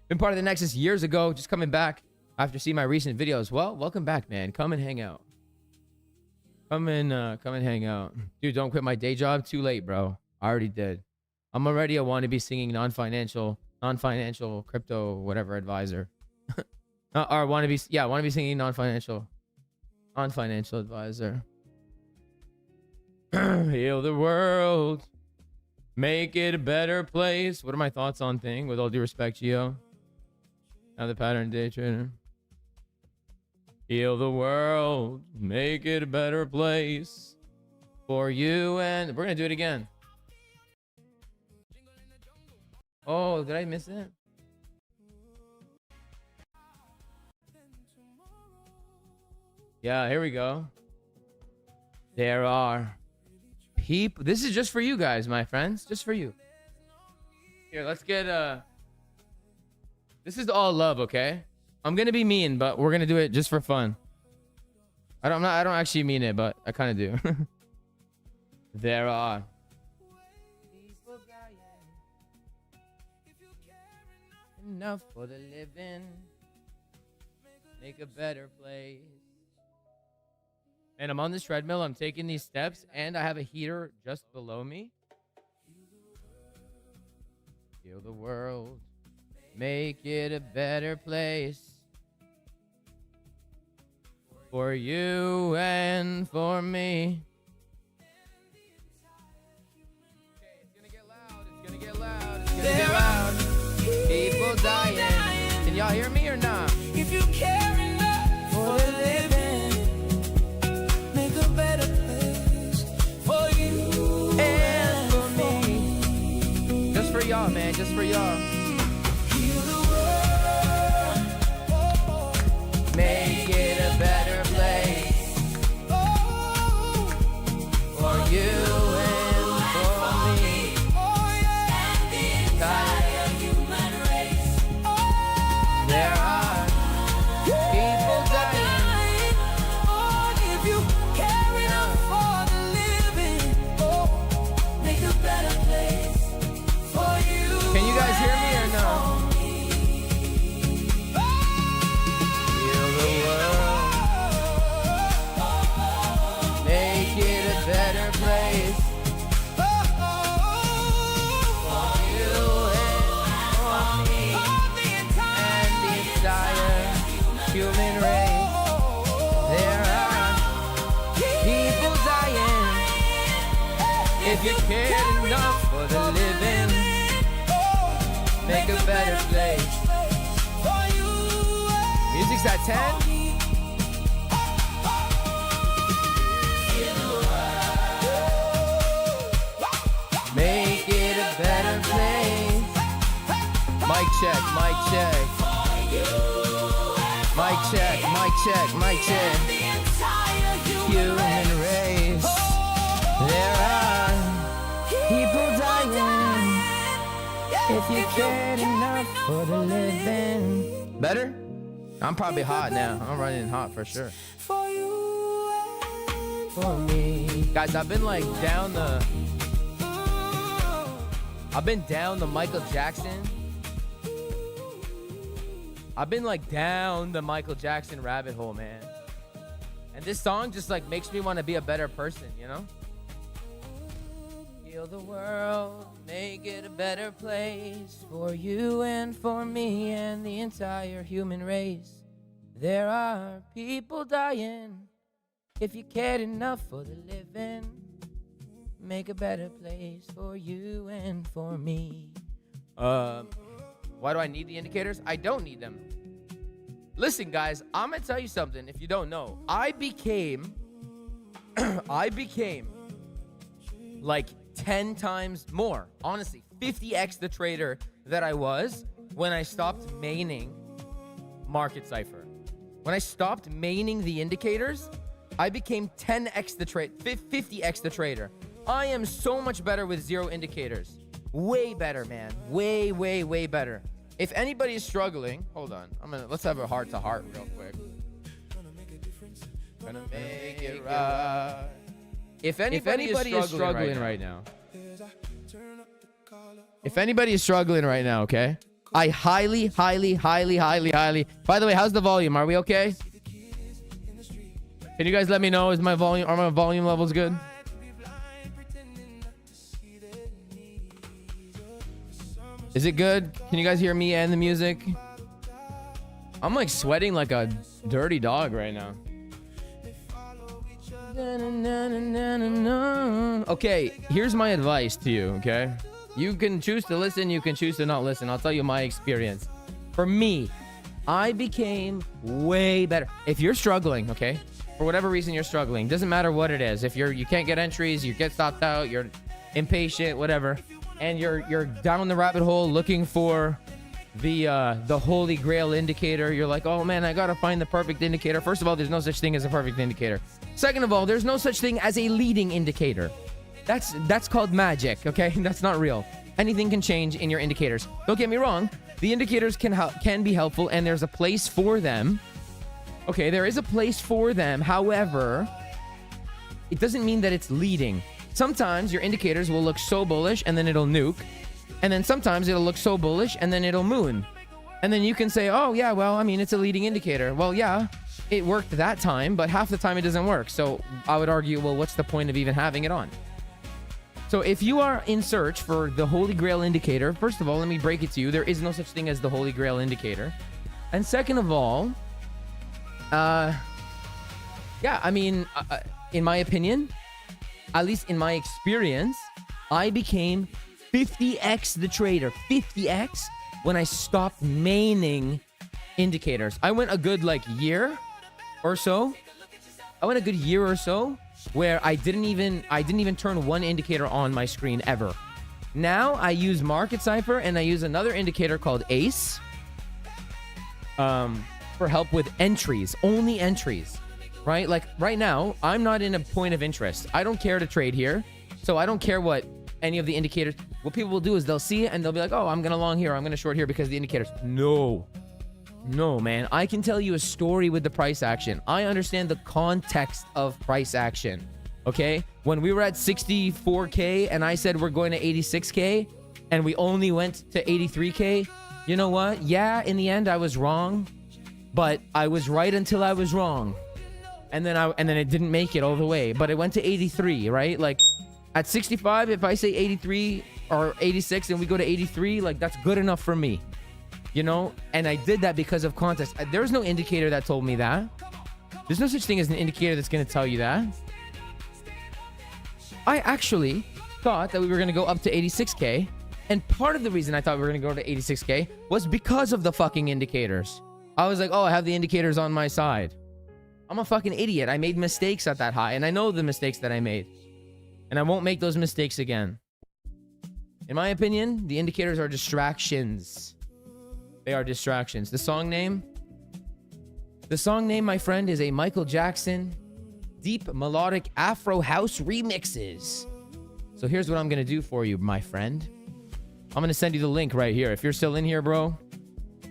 Been part of the Nexus years ago, just coming back after seeing my recent videos. Well, welcome back, man. Come and hang out. Come and hang out. Dude, don't quit my day job. Too late, bro. I already did. I'm already a wannabe singing non-financial crypto whatever advisor. Or wannabe singing non-financial advisor. Heal the world. Make it a better place. What are my thoughts on thing? With all due respect, Gio. Now the pattern day trader. Heal the world. Make it a better place. For you and... We're going to do it again. Oh, did I miss it? Yeah, here we go. There are people. This is just for you guys, my friends. Just for you. Here, let's get this is all love, okay? I'm gonna be mean, but we're gonna do it just for fun. I don't actually mean it, but I kind of do. There are people dying. Enough for the living. Make a better place. And I'm on this treadmill. I'm taking these steps, and I have a heater just below me. Heal the world. Make it a better place. For you and for me. Okay, it's gonna get loud. It's gonna get loud. It's gonna get loud. People dying. Can y'all hear me or not? If you care enough for the living, make a better place for you And for me. Just for y'all, man. Just for y'all. Heal the world. Make it a better place. For you and for me. There are people dying. If you care enough for the living, make a better place for you. Can you guys hear me or no? Heal the world. Make it a better place. For you and for me. And the entire human race. There are people dying. If you care enough for the living, make a better place. Music's at 10. Make it a better place. Mic check, mic check. Mic check, mic check, mic check. Human race. There are people dying. If you cared enough for the living. Better? I'm probably hot now. I'm running hot for sure. For you For me. Guys, I've been like down the Michael Jackson. I've been like down the Michael Jackson rabbit hole, man. And this song just like makes me want to be a better person, you know? Heal the world, make it a better place for you and for me and the entire human race. There are people dying. If you cared enough for the living, make a better place for you and for me. Why do I need the indicators? I don't need them. Listen, guys, I'm gonna tell you something. If you don't know, I became like 10 times more, honestly, 50x the trader that I was when I stopped maining Market Cipher. When I stopped maining the indicators, I became 10x the trade, 50x the trader. I am so much better with zero indicators. Way better, man. Way, way, way better. If anybody is struggling, hold on. Let's have a heart to heart real quick. Gonna make it right. If anybody is struggling right now, if anybody is struggling right now, okay? I highly. By the way, how's the volume? Are we okay? Can you guys let me know? Are my volume levels good? Is it good? Can you guys hear me and the music? I'm like sweating like a dirty dog right now. Okay, here's my advice to you, okay? You can choose to listen, you can choose to not listen. I'll tell you my experience. For me, I became way better. If you're struggling, okay? For whatever reason you're struggling, doesn't matter what it is. If you can't get entries, you get stopped out, you're impatient, whatever, and you're down the rabbit hole looking for the holy grail indicator. You're like, oh man, I gotta find the perfect indicator. First of all, there's no such thing as a perfect indicator. Second of all, there's no such thing as a leading indicator. That's called magic, okay? That's not real. Anything can change in your indicators. Don't get me wrong. The indicators can be helpful, and there's a place for them. Okay, there is a place for them. However, it doesn't mean that it's leading. Sometimes your indicators will look so bullish, and then it'll nuke. And then sometimes it'll look so bullish, and then it'll moon. And then you can say, oh, yeah, well, I mean, it's a leading indicator. Well, yeah, it worked that time, but half the time it doesn't work. So I would argue, well, what's the point of even having it on? So if you are in search for the Holy Grail indicator, first of all, let me break it to you. There is no such thing as the Holy Grail indicator. And second of all, yeah, I mean, in my opinion, at least in my experience, I became 50x the trader. 50x when I stopped maining indicators. I went a good year or so. Where I didn't even turn one indicator on my screen ever. Now I use Market Cipher and I use another indicator called ACE for help with entries, only entries, right? Like right now, I'm not in a point of interest. I don't care to trade here, so I don't care what any of the indicators. What people will do is they'll see it and they'll be like, oh, I'm gonna long here, I'm gonna short here because of the indicators. No, man. I can tell you a story with the price action. I understand the context of price action. Okay? When we were at 64K and I said we're going to 86K and we only went to 83K, you know what? Yeah, in the end I was wrong, but I was right until I was wrong. And then it didn't make it all the way, but it went to 83, right? Like at 65, if I say 83 or 86 and we go to 83, like that's good enough for me. You know, and I did that because of context. There's no indicator that told me that. There's no such thing as an indicator that's going to tell you that. I actually thought that we were going to go up to 86K. And part of the reason I thought we were going to go to 86K was because of the fucking indicators. I was like, oh, I have the indicators on my side. I'm a fucking idiot. I made mistakes at that high. And I know the mistakes that I made. And I won't make those mistakes again. In my opinion, the indicators are distractions. They are distractions. The song name, my friend, is a Michael Jackson deep melodic Afro house remixes. So here's what I'm gonna do for you, my friend. I'm gonna send you the link right here. If you're still in here, bro,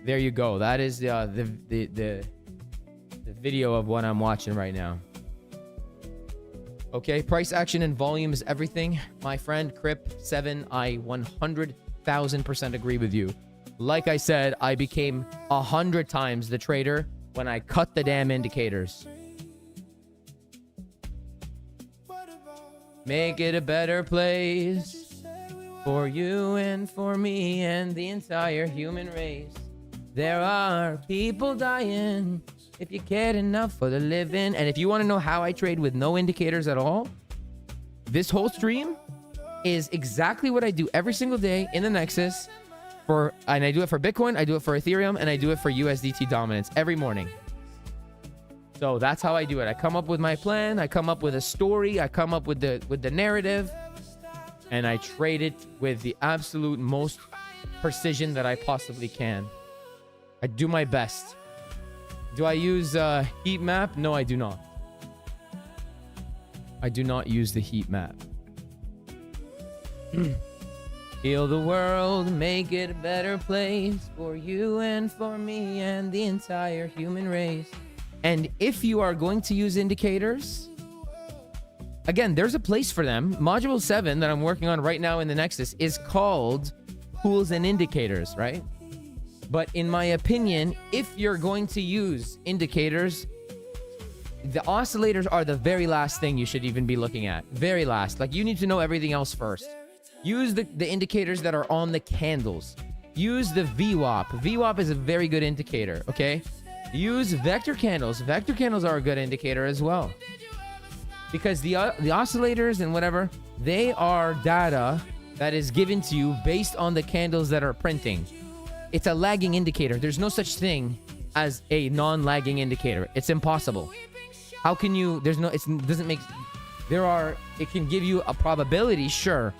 there you go. That is the video of what I'm watching right now. Okay, price action and volume is everything, my friend. Crip7, I 100,000% agree with you. Like I said, I became 100 times the trader when I cut the damn indicators. Make it a better place for you and for me and the entire human race. There are people dying if you cared enough for the living. And if you want to know how I trade with no indicators at all, this whole stream is exactly what I do every single day in the Nexus. and I do it for Bitcoin, I do it for Ethereum, and I do it for USDT dominance every morning. So that's how I do it. I come up with my plan, I come up with a story, I come up with the narrative, and I trade it with the absolute most precision that I possibly can. I do my best. Do I use heat map? No, I do not. I do not use the heat map. Heal the world, make it a better place for you and for me and the entire human race. And if you are going to use indicators, again, there's a place for them. Module 7 that I'm working on right now in the Nexus is called Tools and Indicators, right? But in my opinion, if you're going to use indicators, the oscillators are the very last thing you should even be looking at. Very last. Like, you need to know everything else first. Use the indicators that are on the candles. Use the VWAP. VWAP is a very good indicator, okay? Use vector candles. Vector candles are a good indicator as well. Because the oscillators and whatever, they are data that is given to you based on the candles that are printing. It's a lagging indicator. There's no such thing as a non-lagging indicator. It's impossible. How can you, it doesn't make, it can give you a probability, sure,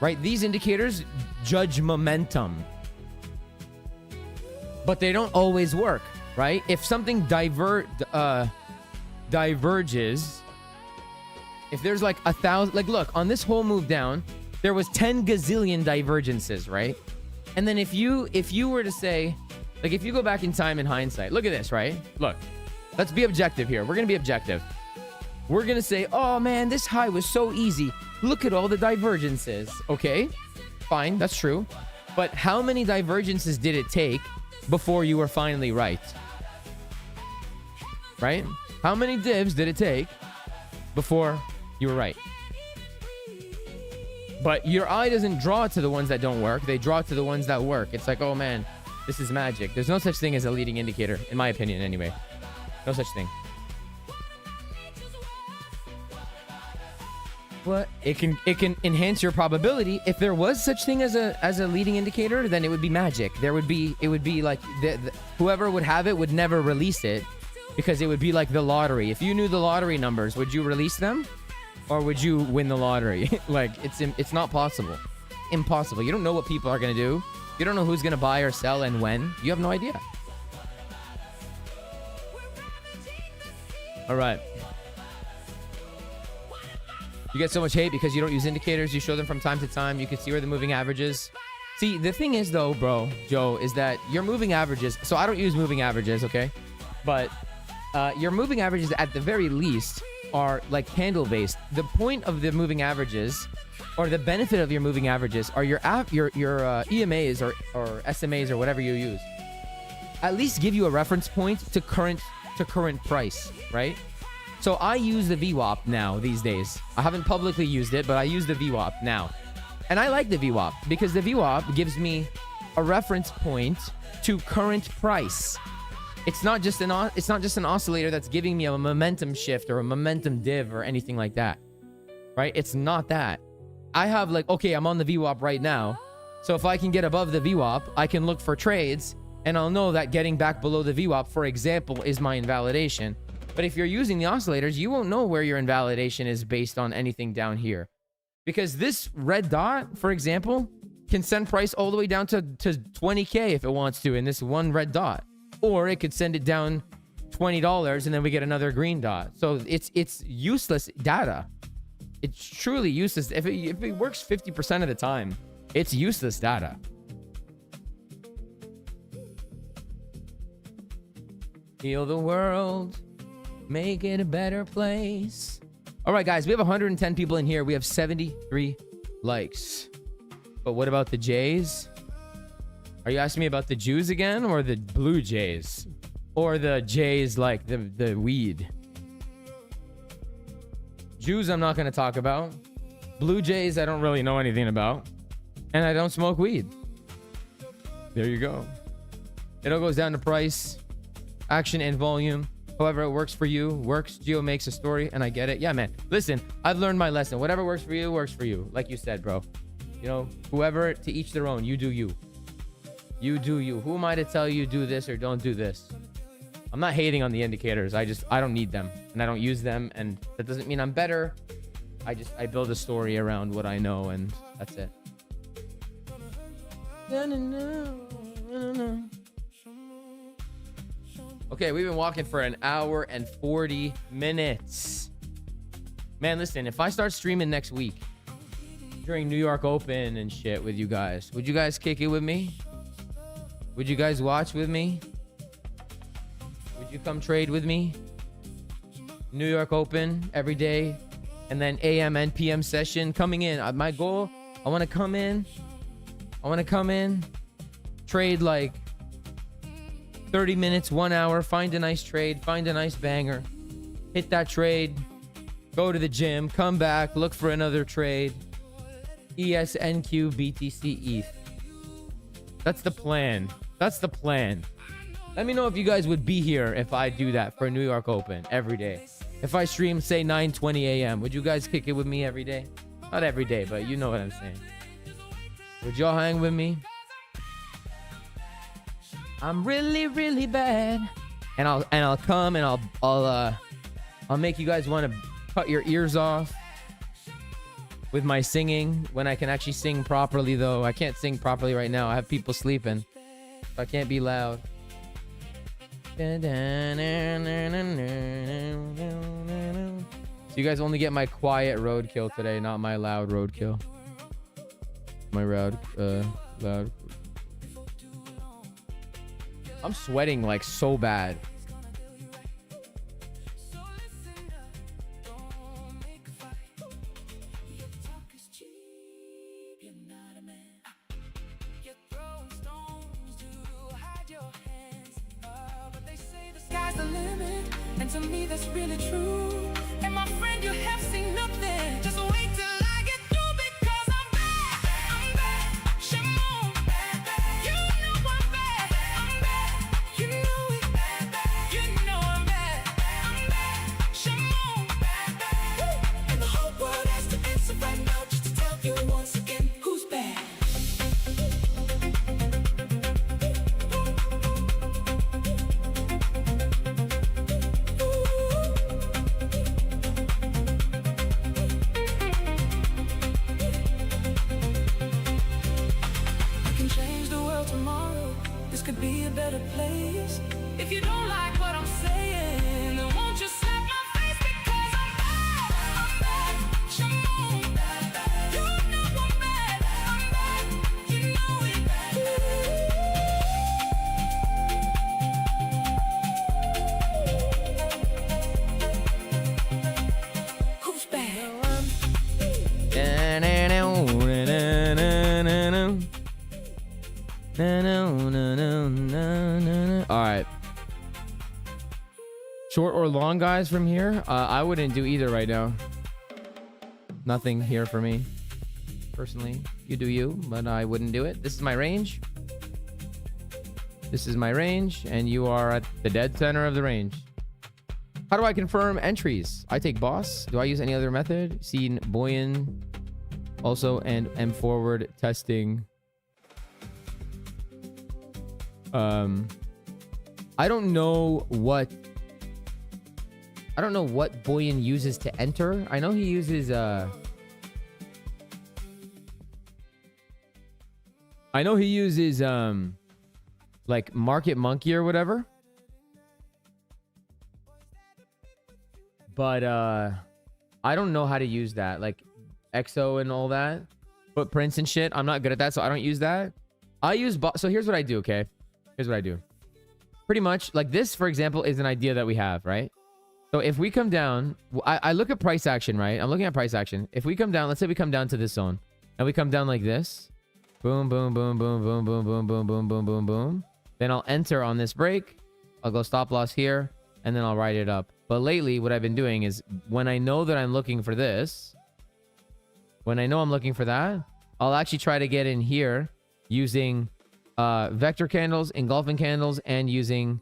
right? These indicators judge momentum, but they don't always work, right? If something diverges, if there's like 1,000, like look, on this whole move down, there was 10 gazillion divergences, right? And then if you were to say, like, if you go back in time in hindsight, look at this, right? Look, let's be objective here. We're going to be objective. We're going to say, oh man, this high was so easy. Look at all the divergences. Okay, fine, that's true. But how many divergences did it take before you were finally right? Right? How many divs did it take before you were right? But your eye doesn't draw to the ones that don't work. They draw to the ones that work. It's like, oh man, this is magic. There's no such thing as a leading indicator, in my opinion anyway. No such thing. But it can enhance your probability. If there was such thing as a leading indicator, then it would be magic. It would be like whoever would have it would never release it, because it would be like the lottery. If you knew the lottery numbers, would you release them? Or would you win the lottery? Like, it's not possible. Impossible. You don't know what people are going to do. You don't know who's going to buy or sell and when. You have no idea. All right. You get so much hate because you don't use indicators. You show them from time to time. You can see where the moving averages. See, the thing is though, bro, Joe, is that your moving averages. So I don't use moving averages, okay? But your moving averages at the very least are like candle based. The point of the moving averages, or the benefit of your moving averages, are your EMAs or SMAs or whatever you use. At least give you a reference point to current price, right? So I use the VWAP now these days. I haven't publicly used it, but I use the VWAP now. And I like the VWAP because the VWAP gives me a reference point to current price. It's not just an oscillator that's giving me a momentum shift or a momentum div or anything like that, right? It's not that. I have like, okay, I'm on the VWAP right now. So if I can get above the VWAP, I can look for trades and I'll know that getting back below the VWAP, for example, is my invalidation. But if you're using the oscillators, you won't know where your invalidation is based on anything down here. Because this red dot, for example, can send price all the way down to 20K if it wants to in this one red dot. Or it could send it down $20 and then we get another green dot. So it's useless data. It's truly useless. If it works 50% of the time, it's useless data. Heal the world. Make it a better place. All right, guys, we have 110 people in here. We have 73 likes. But what about the Jays? Are you asking me about the Jews again, or the Blue Jays? Or the Jays like the weed? Jews I'm not going to talk about. Blue Jays I don't really know anything about. And I don't smoke weed. There you go. It all goes down to price, action, and volume. However it works for you, works. Geo makes a story, and I get it. Yeah, man. Listen, I've learned my lesson. Whatever works for you, works for you. Like you said, bro. You know, whoever, to each their own. You do you. You do you. Who am I to tell you do this or don't do this? I'm not hating on the indicators. I don't need them and I don't use them, and that doesn't mean I'm better. I build a story around what I know, and that's it. Okay, we've been walking for an hour and 40 minutes. Man, listen, if I start streaming next week during New York Open and shit with you guys, would you guys kick it with me? Would you guys watch with me? Would you come trade with me? New York Open every day, and then AM and PM session coming in. My goal, I want to come in, trade like 30 minutes, 1 hour, find a nice trade, find a nice banger, hit that trade, go to the gym, come back, look for another trade. ESNQ BTC ETH. That's the plan. That's the plan. Let me know if you guys would be here if I do that for New York Open every day. If I stream, say 9:20 a.m., would you guys kick it with me every day? Not every day, but you know what I'm saying. Would y'all hang with me? I'm really, really bad. And I'll come and I'll make you guys want to cut your ears off with my singing when I can actually sing properly, though. I can't sing properly right now. I have people sleeping. So I can't be loud. So you guys only get my quiet roadkill today, not my loud roadkill. My loud. I'm sweating like so bad. Sky's the limit, and to me that's really true. And my friend, you have seen nothing. Just wait till I get through, because I'm bad, Shimon. You know I'm bad, you know it, you know I'm bad, Shimon. And the whole world has to answer right now, just to tell you once again who's bad. Could be a better place. If you don't like what I'm saying, then won't you slap my face, because I'm bad, Shimon. You know I'm bad, you know it. Who's bad? All right. Short or long, guys, from here? I wouldn't do either right now. Nothing here for me. Personally, you do you, but I wouldn't do it. This is my range. This is my range, and you are at the dead center of the range. How do I confirm entries? I take boss. Do I use any other method? Seen Boyan also, and M forward testing. I don't know what Boyan uses to enter. I know he uses like Market Monkey or whatever. But I don't know how to use that, like EXO and all that, footprints and shit. I'm not good at that, so I don't use that. I use so here's what I do, okay? Here's what I do. Pretty much, like this, for example, is an idea that we have, right? So if we come down, I look at price action, right? I'm looking at price action. If we come down, let's say we come down to this zone, and we come down like this. Boom, boom, boom, boom, boom, boom, boom, boom, boom, boom, boom, boom. Then I'll enter on this break. I'll go stop loss here, and then I'll write it up. But lately, what I've been doing is when I know that I'm looking for this, when I know I'm looking for that, I'll actually try to get in here using vector candles, engulfing candles, and using...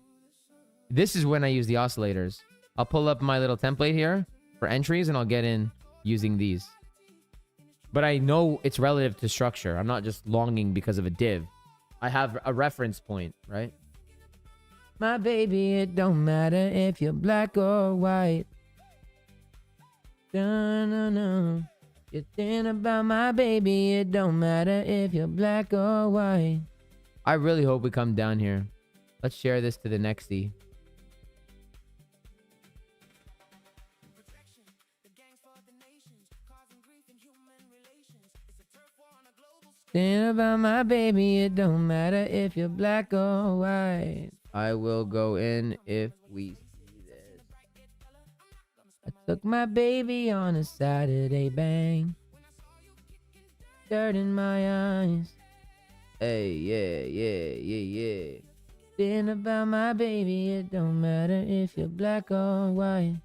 This is when I use the oscillators. I'll pull up my little template here for entries, and I'll get in using these. But I know it's relative to structure. I'm not just longing because of a div. I have a reference point, right? My baby, it don't matter if you're black or white. No. You think about my baby, it don't matter if you're black or white. I really hope we come down here. Let's share this to the nextie. Think about my baby, it don't matter if you're black or white. I will go in if we see this. I took my baby on a Saturday, bang. Dirt in my eyes. Hey, yeah. Think about my baby, it don't matter if you're black or white.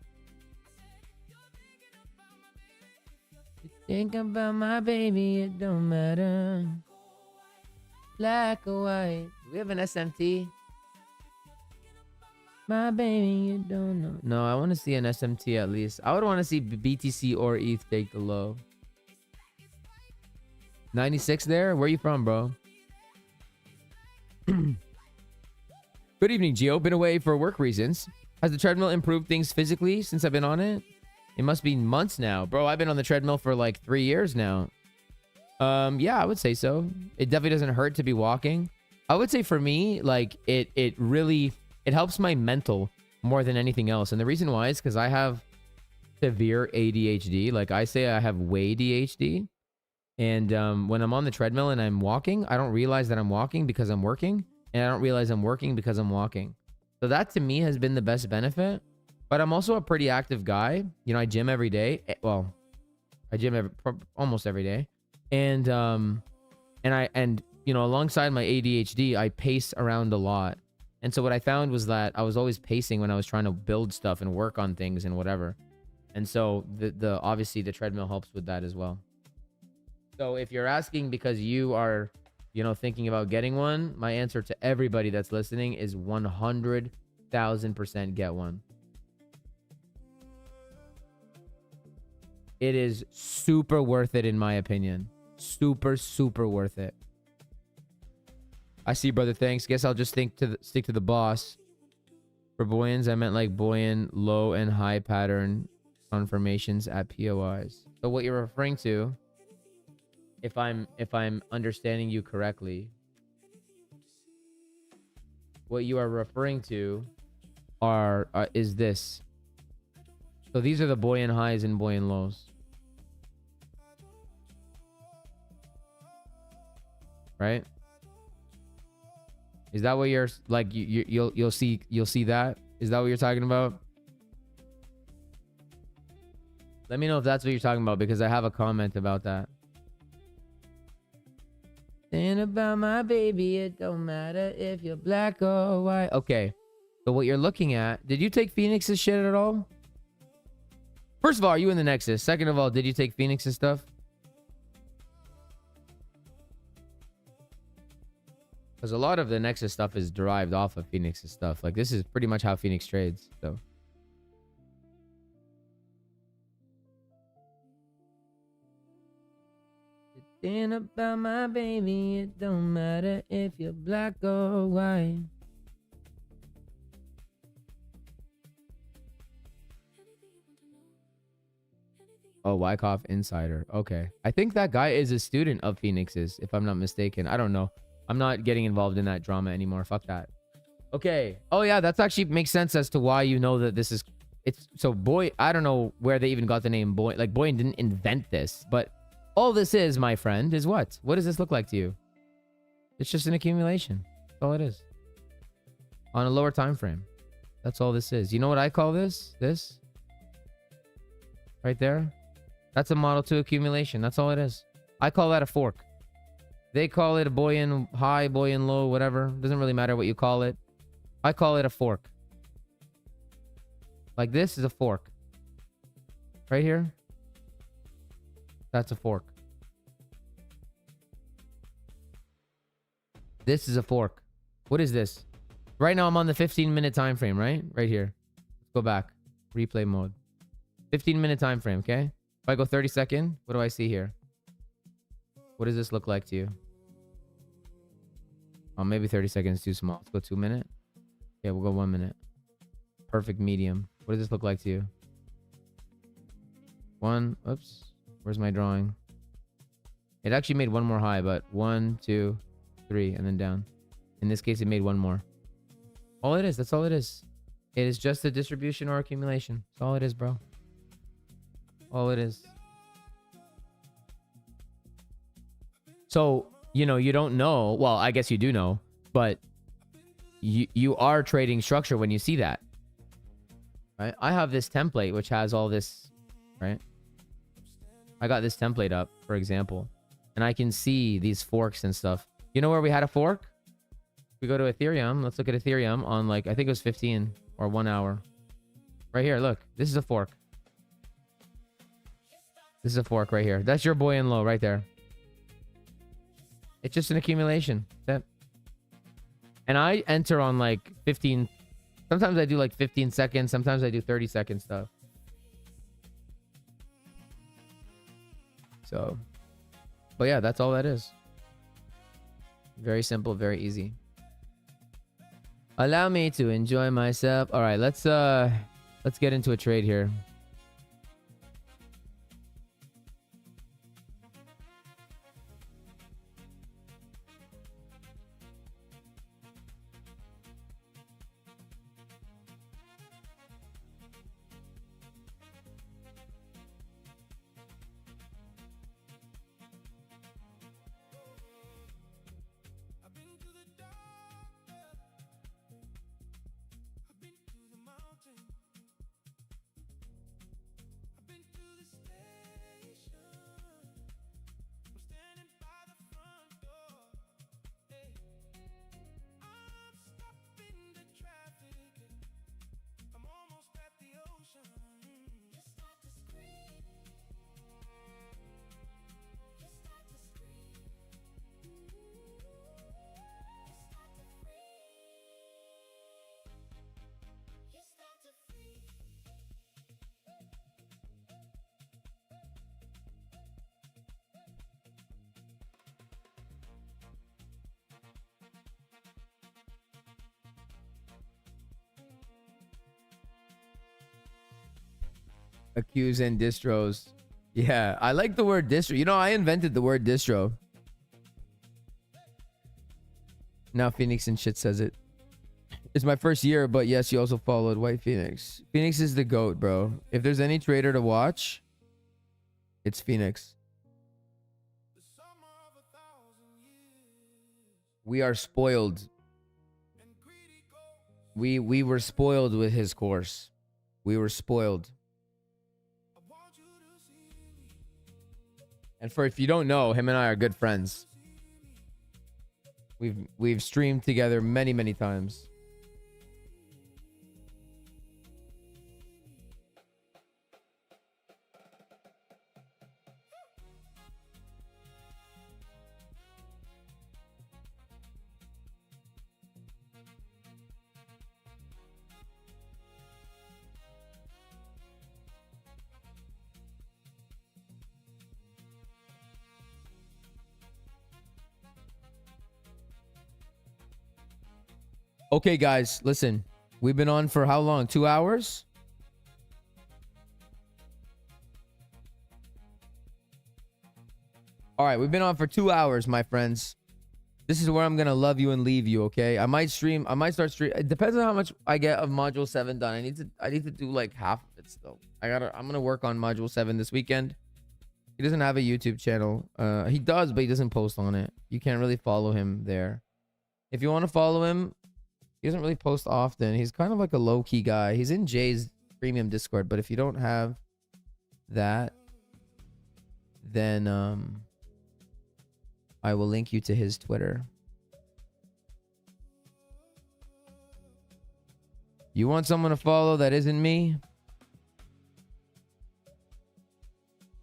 Think about my baby, it don't matter. Black or white. Do we have an SMT? My baby, you don't know. No, I want to see an SMT at least. I would want to see BTC or ETH take the low. 96 there? Where you from, bro? Good evening, Gio. Been away for work reasons. Has the treadmill improved things physically since I've been on it? It must be months now. Bro, I've been on the treadmill for like 3 years now. Yeah, I would say so. It definitely doesn't hurt to be walking. I would say for me, like, it really... It helps my mental more than anything else. And the reason why is because I have severe ADHD. Like, I say I have way ADHD. And when I'm on the treadmill and I'm walking, I don't realize that I'm walking because I'm working. And I don't realize I'm working because I'm walking. So that to me has been the best benefit. But I'm also a pretty active guy. You know, I gym every day. Well, I gym almost every day. And you know, alongside my ADHD, I pace around a lot. And so what I found was that I was always pacing when I was trying to build stuff and work on things and whatever. And so the obviously the treadmill helps with that as well. So if you're asking because you are, you know, thinking about getting one, my answer to everybody that's listening is 100,000% get one. It is super worth it in my opinion. Super worth it. I see, brother. Thanks. Guess I'll just stick to the boss. For Boyans, I meant like Boyan low and high pattern confirmations at POIs. So what you're referring to, if I'm understanding you correctly, what you are referring to is this. So these are the Boyan highs and Boyan lows. Right? Is that what you're like? You'll see that? Is that what you're talking about? Let me know if that's what you're talking about because I have a comment about that. Think about my baby, it don't matter if you're black or white. Okay, so what you're looking at? Did you take Phoenix's shit at all? First of all, are you in the Nexus? Second of all, did you take Phoenix's stuff? Because a lot of the Nexus stuff is derived off of Phoenix's stuff. Like, this is pretty much how Phoenix trades, so. Think about my baby, it don't matter if you're black or white. Oh, Wyckoff Insider. Okay. I think that guy is a student of Phoenix's, if I'm not mistaken. I don't know. I'm not getting involved in that drama anymore. Fuck that. Okay. Oh, yeah. That's actually makes sense as to why you know that this is... It's so Boy... I don't know where they even got the name Boy. Like, Boyan didn't invent this. But all this is, my friend, is what? What does this look like to you? It's just an accumulation. That's all it is. On a lower time frame. That's all this is. You know what I call this? This? Right there? That's a Model 2 accumulation. That's all it is. I call that a fork. They call it a Boyan high, Boyan low, whatever. Doesn't really matter what you call it. I call it a fork. Like this is a fork. Right here. That's a fork. This is a fork. What is this? Right now I'm on the 15-minute time frame, right? Right here. Let's go back. Replay mode. 15-minute time frame, okay? If I go 30-second, what do I see here? What does this look like to you? Oh, maybe 30 seconds is too small. Let's go 2 minute. Yeah, we'll go 1 minute. Perfect medium. What does this look like to you? One. Oops. Where's my drawing? It actually made one more high, but 1, 2, 3, and then down. In this case, it made one more. All it is. That's all it is. It is just a distribution or accumulation. That's all it is, bro. All it is. So, you know, you don't know. Well, I guess you do know, but you are trading structure when you see that. Right? I have this template which has all this, right? I got this template up, for example, and I can see these forks and stuff. You know where we had a fork? We go to Ethereum. Let's look at Ethereum on, like, I think it was 15 or 1 hour. Right here, look. This is a fork. This is a fork right here. That's your boy in low right there. It's just an accumulation. That. And I enter on like 15. Sometimes I do like 15 seconds. Sometimes I do 30-second stuff. So, but yeah, that's all that is. Very simple, very easy. Allow me to enjoy myself. All right, let's get into a trade here. Accuse and distros. Yeah, I like the word distro. You know, I invented the word distro. Now Phoenix and shit says it. It's my first year, but yes, you also followed White Phoenix. Phoenix is the GOAT, bro. If there's any trader to watch, it's Phoenix. We are spoiled. We were spoiled with his course. We were spoiled. And for if you don't know, him and I are good friends. We've streamed together many times. Okay, guys, listen. We've been on for how long? 2 hours? All right, we've been on for 2 hours, my friends. This is where I'm going to love you and leave you, okay? I might start stream. It depends on how much I get of Module 7 done. I need to do like half of it still. I'm going to work on Module 7 this weekend. He doesn't have a YouTube channel. He does, but he doesn't post on it. You can't really follow him there. If you want to follow him, he doesn't really post often. He's kind of like a low-key guy. He's in Jay's premium Discord, but if you don't have that, then I will link you to his Twitter. You want someone to follow that isn't me?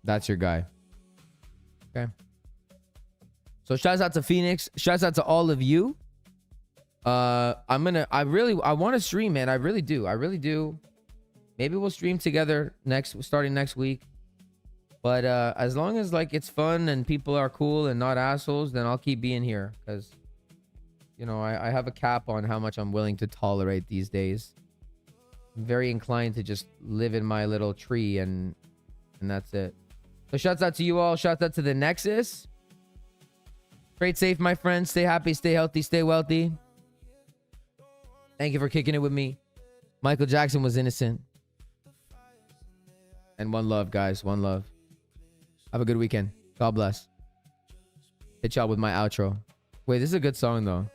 That's your guy. Okay. So shouts out to Phoenix. Shouts out to all of you. I want to stream, man. I really do. Maybe we'll stream together starting next week. But as long as like it's fun and people are cool and not assholes, then I'll keep being here, because You know, I have a cap on how much I'm willing to tolerate these days. I'm very inclined to just live in my little tree and that's it. So shouts out to you all. Shouts out to the Nexus. Trade safe, my friends. Stay happy, stay healthy, stay wealthy. Thank you for kicking it with me. Michael Jackson was innocent. And one love, guys. One love. Have a good weekend. God bless. Hit y'all with my outro. Wait, this is a good song, though.